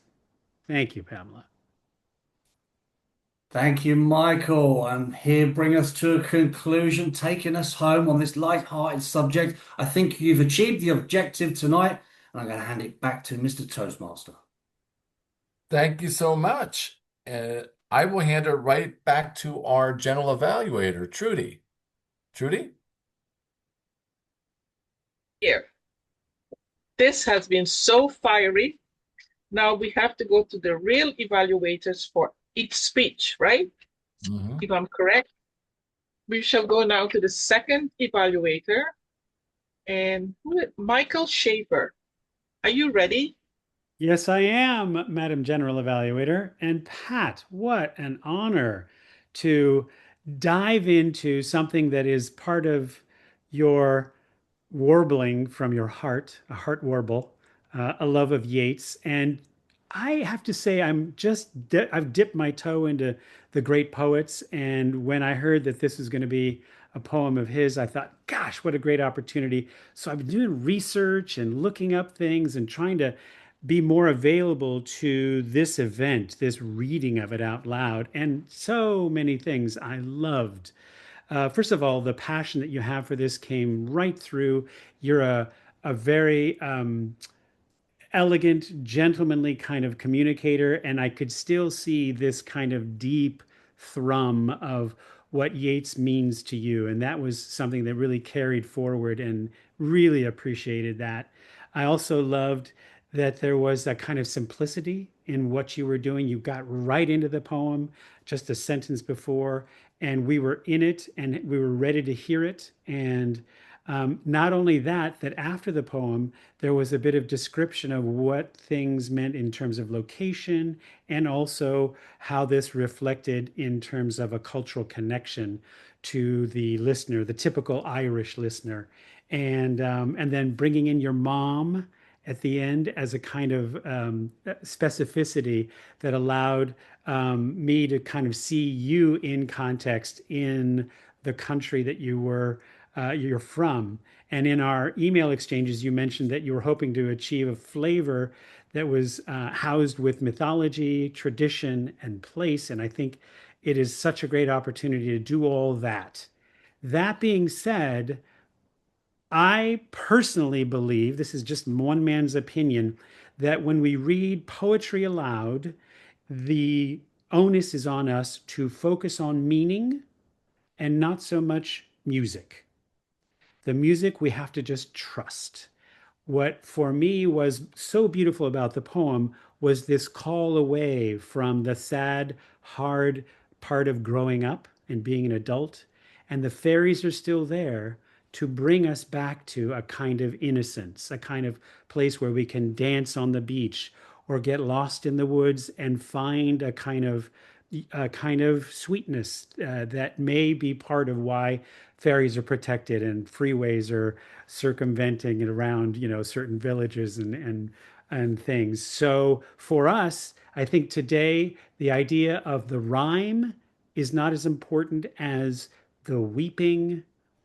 Thank you, Pamela. Thank you, Michael. And here bring us to a conclusion, taking us home on this light-hearted subject. I think you've achieved the objective tonight, and I'm going to hand it back to Mr. Toastmaster. Thank you so much. I will hand it right back to our general evaluator, Trudy. Trudy? Here. This has been so fiery. Now we have to go to the real evaluators for each speech, right? Mm-hmm. If I'm correct. We shall go now to the second evaluator. And Michael Schaefer. Are you ready? Yes, I am, Madam General Evaluator. And Pat, what an honor to dive into something that is part of your warbling from your heart, a heart warble, a love of Yeats. And I have to say, I've dipped my toe into the great poets. And when I heard that this was going to be a poem of his, I thought, gosh, what a great opportunity. So I've been doing research and looking up things and trying to be more available to this event, this reading of it out loud, and so many things I loved. First of all, the passion that you have for this came right through. You're a very elegant, gentlemanly kind of communicator, and I could still see this kind of deep thrum of what Yeats means to you. And that was something that really carried forward, and really appreciated that. I also loved that there was a kind of simplicity in what you were doing. You got right into the poem just a sentence before, and we were in it and we were ready to hear it. And not only that, that after the poem, there was a bit of description of what things meant in terms of location, and also how this reflected in terms of a cultural connection to the listener, the typical Irish listener. And then bringing in your mom at the end as a kind of specificity that allowed me to kind of see you in context in the country that you're from. And in our email exchanges, you mentioned that you were hoping to achieve a flavor that was housed with mythology, tradition, and place. And I think it is such a great opportunity to do all that. That being said, I personally believe, this is just one man's opinion, that when we read poetry aloud, the onus is on us to focus on meaning and not so much music. The music we have to just trust. What for me was so beautiful about the poem was this call away from the sad, hard part of growing up and being an adult. And the fairies are still there to bring us back to a kind of innocence, a kind of place where we can dance on the beach or get lost in the woods and find a kind of sweetness that may be part of why ferries are protected and freeways are circumventing and around, certain villages and things. So for us, I think today the idea of the rhyme is not as important as the weeping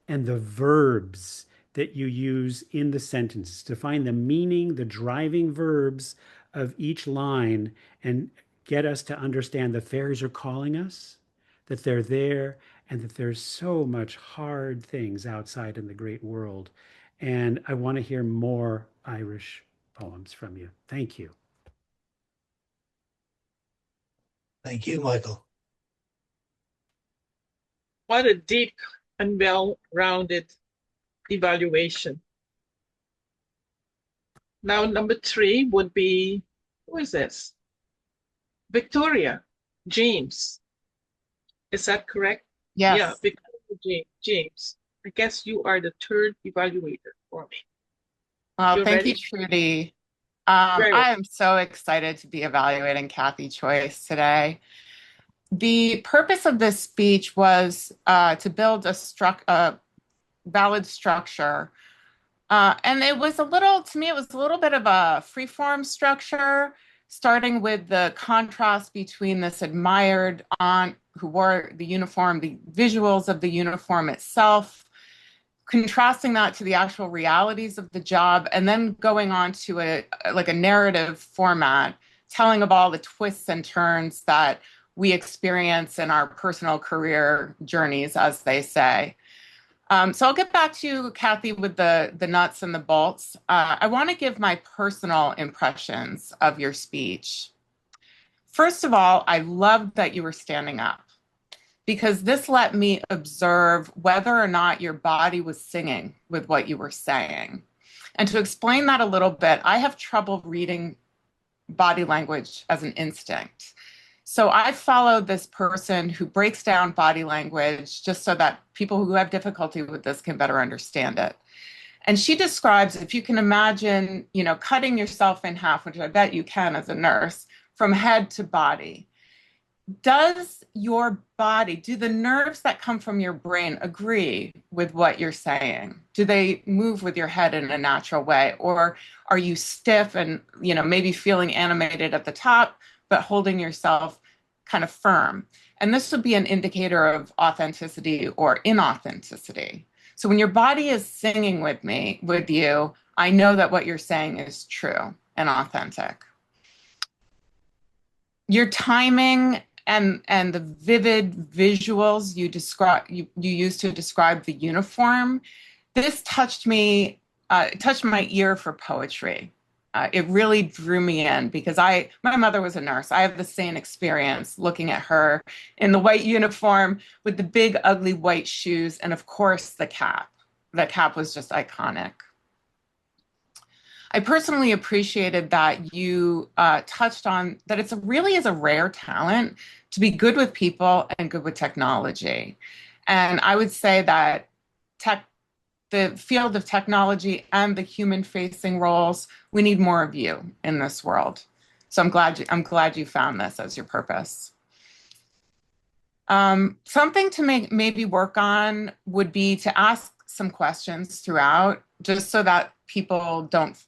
and the verbs that you use in the sentences to find the meaning, the driving verbs of each line, and get us to understand the fairies are calling us, that they're there, and that there's so much hard things outside in the great world. And I want to hear more Irish poems from you. Thank you. Thank you, Michael. What a deep and well-rounded evaluation. Now, number 3 would be, who is this? Victoria James. Is that correct? Yes. Yeah, Victoria James. I guess you are the 3rd evaluator for me. Well, You're thank ready? you, Trudy. Very well. I am so excited to be evaluating Kathy Choice today. The purpose of this speech was to build a valid structure. And it was to me, it was a little bit of a freeform structure, starting with the contrast between this admired aunt who wore the uniform, the visuals of the uniform itself, contrasting that to the actual realities of the job, and then going on to a narrative format, telling of all the twists and turns that we experience in our personal career journeys, as they say. So I'll get back to you, Kathy, with the nuts and the bolts. I want to give my personal impressions of your speech. First of all, I loved that you were standing up, because this let me observe whether or not your body was singing with what you were saying. And to explain that a little bit, I have trouble reading body language as an instinct. So I followed this person who breaks down body language just so that people who have difficulty with this can better understand it. And she describes, if you can imagine, cutting yourself in half, which I bet you can as a nurse, from head to body. Does your body, do the nerves that come from your brain agree with what you're saying? Do they move with your head in a natural way? Or are you stiff and, maybe feeling animated at the top, but holding yourself kind of firm? And this would be an indicator of authenticity or inauthenticity. So when your body is singing with you, I know that what you're saying is true and authentic. Your timing and the vivid visuals you use to describe the uniform, this touched me it touched my ear for poetry. It really drew me in because my mother was a nurse. I have the same experience looking at her in the white uniform with the big, ugly white shoes, and of course the cap. The cap was just iconic. I personally appreciated that you touched on that it really is a rare talent to be good with people and good with technology. And I would say that the field of technology and the human-facing roles, we need more of you in this world. So I'm glad you found this as your purpose. Something to maybe work on would be to ask some questions throughout, just so that people don't,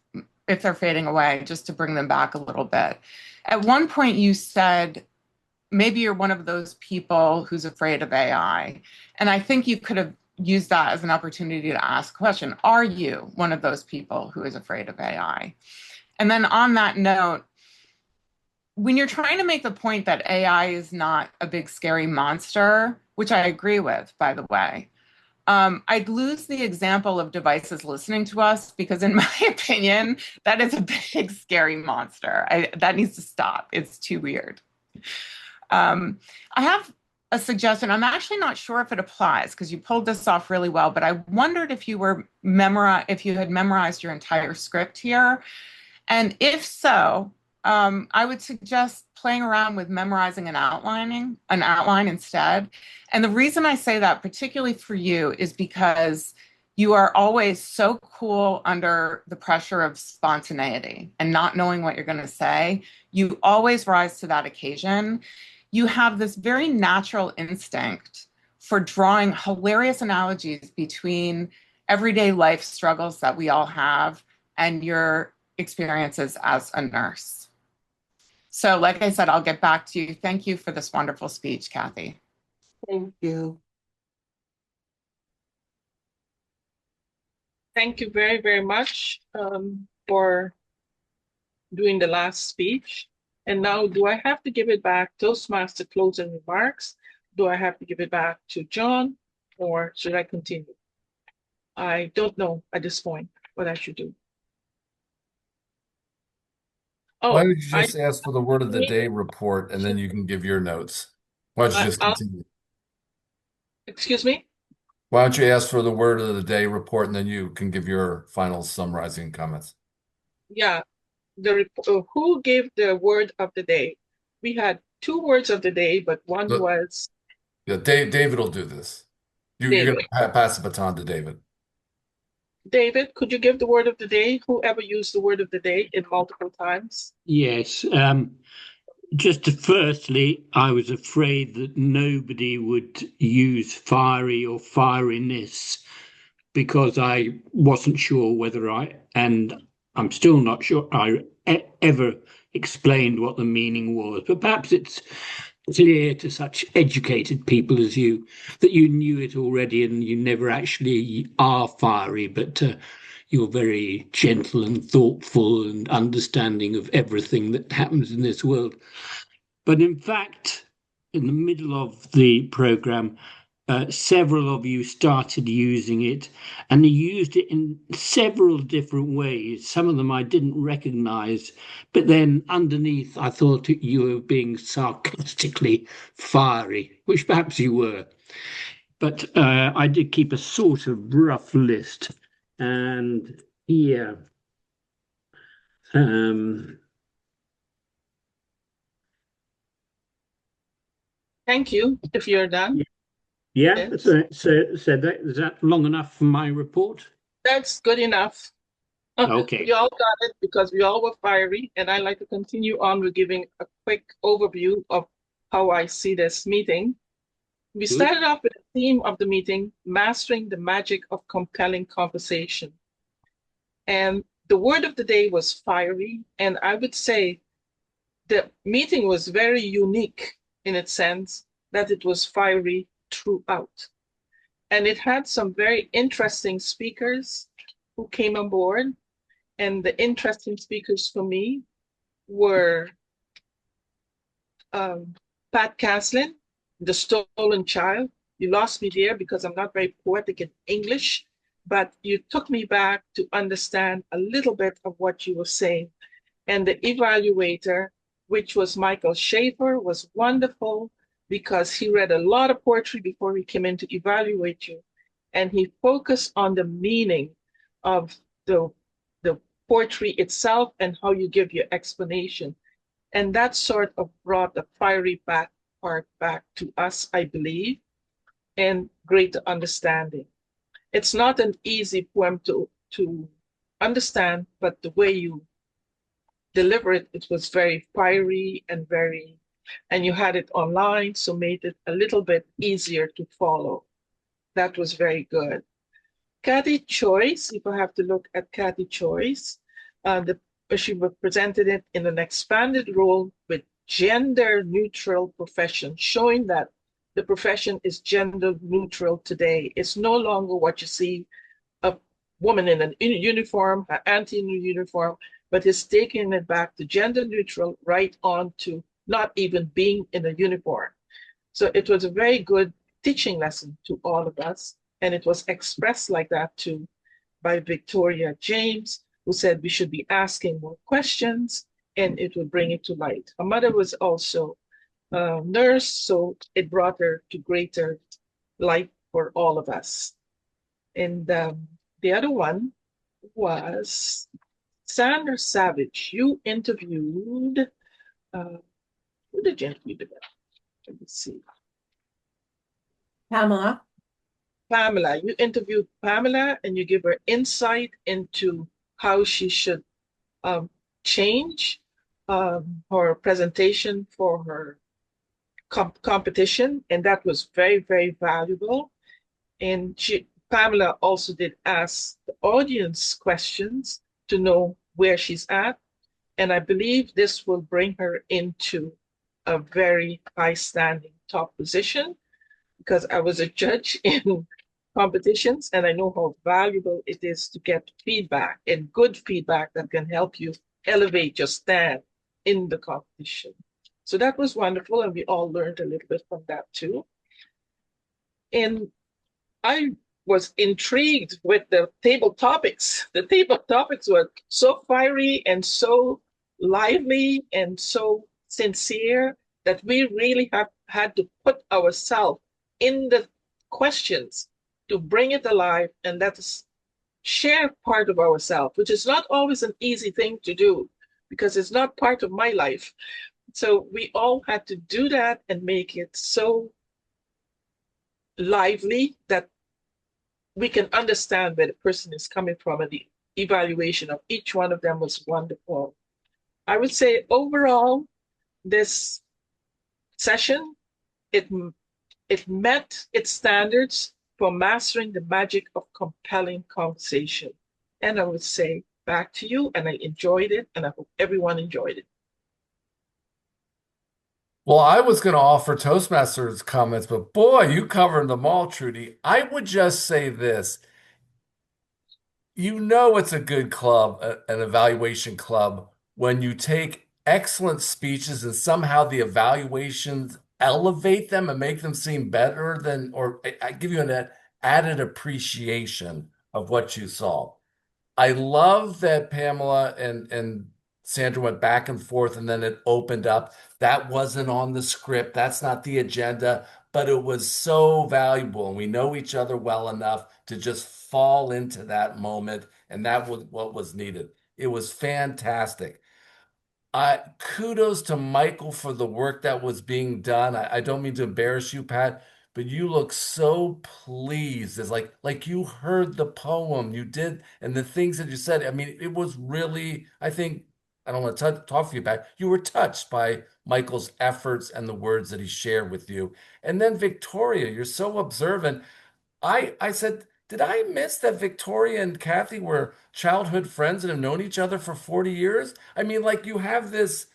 if they're fading away, just to bring them back a little bit. At one point you said, maybe you're one of those people who's afraid of AI. And I think you could have used that as an opportunity to ask a question. Are you one of those people who is afraid of AI? And then on that note, when you're trying to make the point that AI is not a big scary monster, which I agree with, by the way, I'd lose the example of devices listening to us because in my opinion, that is a big scary monster. That needs to stop. It's too weird. I have a suggestion. I'm actually not sure if it applies because you pulled this off really well, but I wondered if you had memorized your entire script here. And if so, I would suggest playing around with memorizing an outline instead. And the reason I say that, particularly for you, is because you are always so cool under the pressure of spontaneity and not knowing what you're going to say. You always rise to that occasion. You have this very natural instinct for drawing hilarious analogies between everyday life struggles that we all have and your experiences as a nurse. So like I said, I'll get back to you. Thank you for this wonderful speech, Kathy. Thank you. Thank you very, very much for doing the last speech. And now, do I have to give it back, Toastmaster closing remarks? Do I have to give it back to Jon, or should I continue? I don't know at this point what I should do. Oh, Why don't you just ask for the word of the day report and then you can give your notes? Why don't you just continue? Excuse me? Why don't you ask for the word of the day report and then you can give your final summarizing comments? Yeah. Who gave the word of the day? We had 2 words of the day, but one was... Yeah, David will do this. You're going to pass the baton to David. David, could you give the word of the day? Whoever used the word of the day in multiple times? Yes. Just firstly, I was afraid that nobody would use fiery or fieriness because I wasn't sure whether and I'm still not sure I ever explained what the meaning was. But perhaps it's clear to such educated people as you that you knew it already and you never actually are fiery, but you're very gentle and thoughtful and understanding of everything that happens in this world. But in fact, in the middle of the program, several of you started using it, and you used it in several different ways. Some of them I didn't recognize, but then underneath, I thought you were being sarcastically fiery, which perhaps you were. But I did keep a sort of rough list, and here. Thank you. If you're done. Yeah. Yes. So is that long enough for my report? That's good enough. Okay. We all got it because we all were fiery, and I'd like to continue on with giving a quick overview of how I see this meeting. We started off with the theme of the meeting, mastering the magic of compelling conversation. And the word of the day was fiery, and I would say the meeting was very unique in its sense that it was fiery throughout. And it had some very interesting speakers who came on board. And the interesting speakers for me were Pat Caslin, The Stolen Child. You lost me there because I'm not very poetic in English, but you took me back to understand a little bit of what you were saying. And the evaluator, which was Michael Schaefer, was wonderful because he read a lot of poetry before he came in to evaluate you. And he focused on the meaning of the poetry itself and how you give your explanation. And that sort of brought the fiery part back to us, I believe, and greater understanding. It's not an easy poem to understand, but the way you deliver it, it was very fiery and and you had it online, so made it a little bit easier to follow. That was very good. Kathy Choice, if I have to look at Kathy Choice, she presented it in an expanded role with gender neutral profession, showing that the profession is gender neutral today. It's no longer what you see, a woman in an uniform, an auntie in a uniform, but it's taking it back to gender neutral, right on to not even being in a uniform. So it was a very good teaching lesson to all of us. And it was expressed like that too by Victoria James, who said we should be asking more questions and it would bring it to light. Her mother was also a nurse, so it brought her to greater light for all of us. And the other one was Sandra Savage. You interviewed, who did you interview today? Let me see. Pamela. Pamela, you interviewed Pamela and you give her insight into how she should change her presentation for her competition. And that was very, very valuable. And Pamela also did ask the audience questions to know where she's at. And I believe this will bring her into a very high standing top position, because I was a judge in competitions and I know how valuable it is to get feedback, and good feedback that can help you elevate your stand in the competition. So that was wonderful, and we all learned a little bit from that too. And I was intrigued with the table topics. The table topics were so fiery and so lively and so sincere that we really have had to put ourselves in the questions to bring it alive and let us share part of ourselves, which is not always an easy thing to do because it's not part of my life. So we all had to do that and make it so lively that we can understand where the person is coming from, and the evaluation of each one of them was wonderful. I would say overall, this session, it met its standards for mastering the magic of compelling conversation. And I would say back to you, and I enjoyed it, and I hope everyone enjoyed it. Well, I was going to offer Toastmasters comments, but boy, you covered them all, Trudy. I would just say this. You know it's a good club, an evaluation club, when you take excellent speeches and somehow the evaluations elevate them and make them seem better than, or I give you an added appreciation of what you saw. I love that Pamela and Sandra went back and forth and then it opened up. That wasn't on the script. That's not the agenda, but it was so valuable. And we know each other well enough to just fall into that moment. And that was what was needed. It was fantastic. Kudos to Michael for the work that was being done. I don't mean to embarrass you, Pat, but you look so pleased. It's like you heard the poem you did and the things that you said. I mean, it was really, I think, I don't want to talk to you back. You were touched by Michael's efforts and the words that he shared with you. And then Victoria, you're so observant. I said, did I miss that Victoria and Kathy were childhood friends and have known each other for 40 years? I mean, like you have this,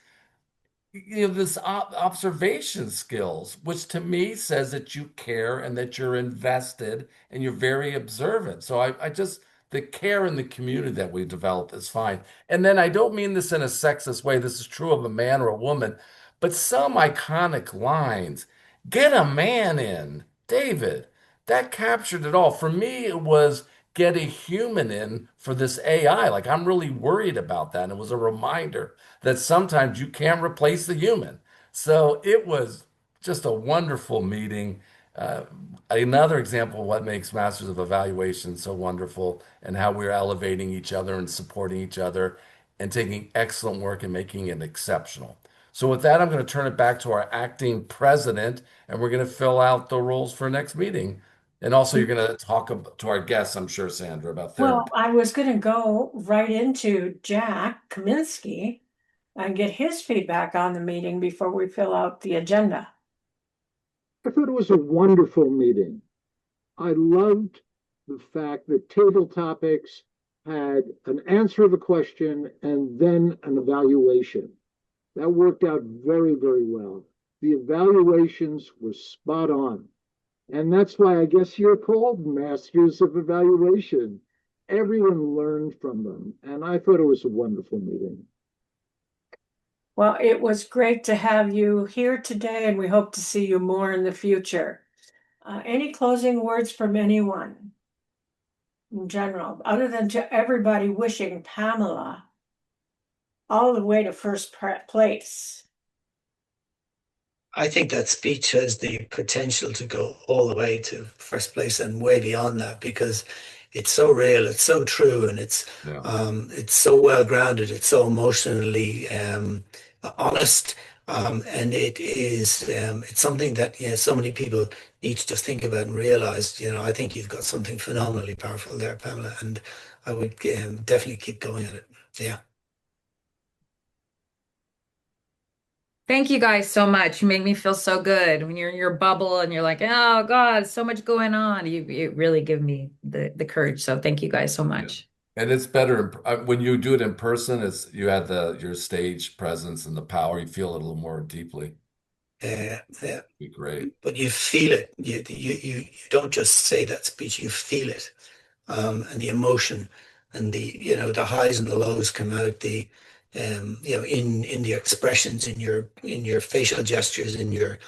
this observation skills, which to me says that you care and that you're invested and you're very observant. So I just, the care in the community that we develop is fine. And then I don't mean this in a sexist way. This is true of a man or a woman, but some iconic lines. Get a man in, David. That captured it all. For me, it was get a human in for this AI. Like, I'm really worried about that. And it was a reminder that sometimes you can't replace the human. So it was just a wonderful meeting. Uh, Another example of what makes Masters of Evaluation so wonderful and how we're elevating each other and supporting each other and taking excellent work and making it exceptional. So with that, I'm going to turn it back to our acting president, and we're going to fill out the roles for next meeting. And also, you're going to talk to our guests, I'm sure, Sandra, about Well, therapy. I was going to go right into Jack Kaminsky and get his feedback on the meeting before we fill out the agenda. I thought it was a wonderful meeting. I loved the fact that table topics had an answer of a question and then an evaluation. That worked out very, very well. The evaluations were spot on. And that's why I guess you're called Masters of Evaluation. Everyone learned from them. And I thought it was a wonderful meeting. Well, it was great to have you here today, and we hope to see you more in the future. Any closing words from anyone in general, other than to everybody wishing Pamela all the way to first place? I think that speech has the potential to go all the way to first place and way beyond that, because it's so real, it's so true, and it's so well grounded, it's so emotionally honest, and it's something that so many people need to just think about and realize. I think you've got something phenomenally powerful there, Pamela, and I would definitely keep going at it. Yeah. Thank you guys so much. You make me feel so good when you're in your bubble and you're like, oh God, so much going on. You really give me the courage. So thank you guys so much. And it's better when you do it in person. You have your stage presence and the power. You feel it a little more deeply. Yeah. Be great. But you feel it. You don't just say that speech. You feel it, and the emotion, and the highs and the lows come out. In the expressions, in your facial gestures, in your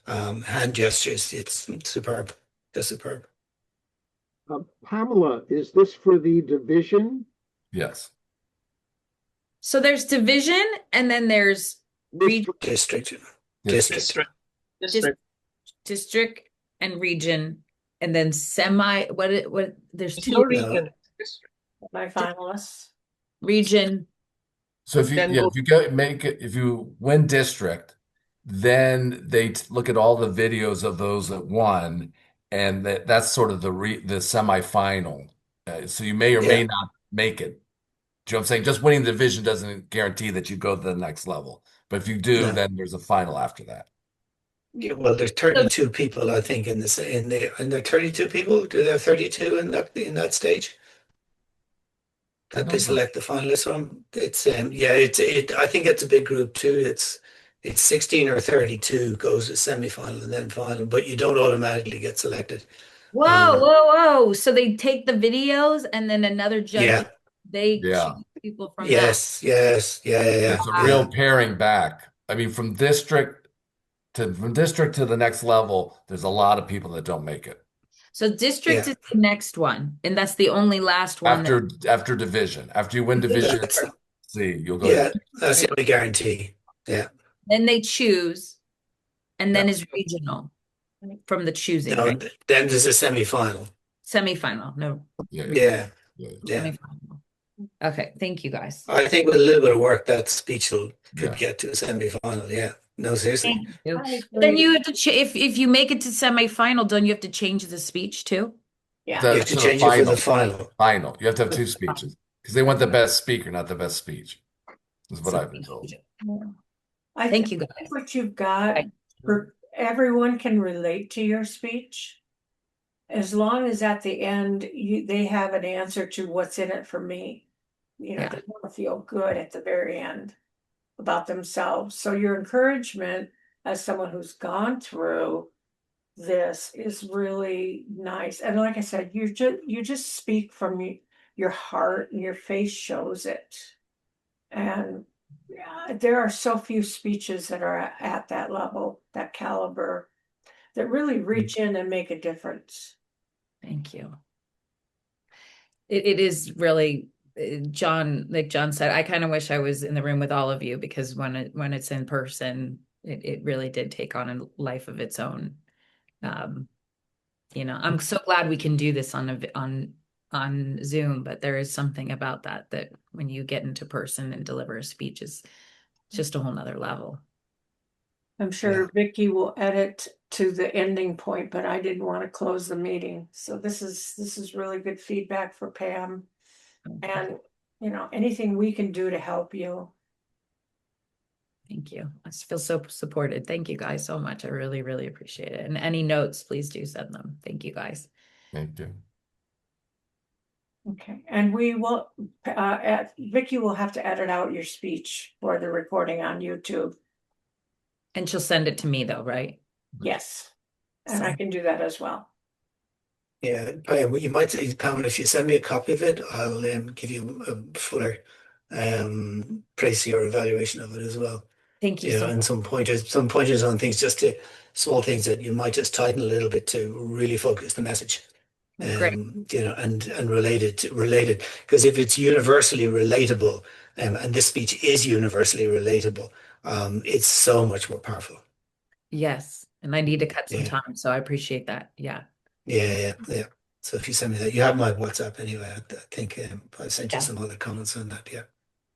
hand gestures. It's superb. Just superb. Pamela, is this for the division? Yes. So there's division, and then there's district, and region, and then what there's two No region. My finalists. Region. So if you win district, then they look at all the videos of those that won, and that's sort of the semifinal. So you may or may not make it. Do you know what I'm saying? Just winning the division doesn't guarantee that you go to the next level. But if you do, then there's a final after that. Yeah, well, there's 32 people, I think, and there are 32 people. Do there are 32 in that stage that they select the finalists from? It's I think it's a big group too. It's 16 or 32 goes to semifinal and then final, but you don't automatically get selected. Whoa. So they take the videos and then another judge, they choose people from that. Yes. Yeah. It's a real paring back. I mean, from district to the next level, there's a lot of people that don't make it. So district is the next one, and that's the only last one. After division. After you win division, you'll go. Yeah, that's the only guarantee. Yeah. Then they choose, and then is regional from the choosing. No, right? then there's a semifinal. Semifinal. No. Yeah. Semifinal. Okay. Thank you, guys. I think with a little bit of work, that speech could get to a semifinal. Yeah. No, seriously. Then you have to if you make it to semifinal, don't you have to change the speech too? Yeah. You have to change it for the final. Final. You have to have two speeches because they want the best speaker, not the best speech. Is what I've been told. Thank you, guys. I think what you've got for everyone can relate to your speech, as long as at the end they have an answer to what's in it for me. They want to feel good at the very end about themselves. So your encouragement as someone who's gone through this is really nice. And like I said, you just speak from your heart, and your face shows it. And there are so few speeches that are at that level, that caliber, that really reach in and make a difference. Thank you. it is really, John, like John said, I kind of wish I was in the room with all of you, because when it's in person, it really did take on a life of its own. I'm so glad we can do this on Zoom, but there is something about that when you get into person and deliver a speech is just a whole nother level. I'm sure Vicky will edit to the ending point, but I didn't want to close the meeting. So this is really good feedback for Pam. And anything we can do to help you. Thank you. I just feel so supported. Thank you guys so much. I really, really appreciate it. And any notes, please do send them. Thank you guys. Thank you. Okay, and we will, Vicky will have to edit out your speech for the recording on YouTube. And she'll send it to me though, right? Yes, and I can do that as well. Yeah, you might say, Pamela, if you send me a copy of it, I'll give you a fuller praise your evaluation of it as well. Thank you so and much. some pointers on things, small things that you might just tighten a little bit to really focus the message. Great. And related, because if it's universally relatable, and this speech is universally relatable, it's so much more powerful. Yes, and I need to cut some time, so I appreciate that. Yeah. Yeah. So if you send me that, you have my WhatsApp anyway. I think I sent you some other comments on that. Yeah.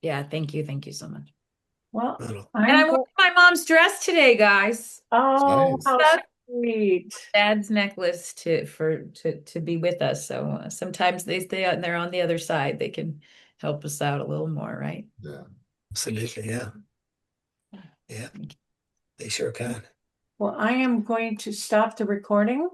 Yeah. Thank you so much. Well, and I wore my mom's dress today, guys. Oh, Nice. how sweet! Dad's necklace to be with us. So sometimes they stay out and they're on the other side. They can help us out a little more, right? Yeah. Absolutely. Yeah. They sure can. Well, I am going to stop the recording.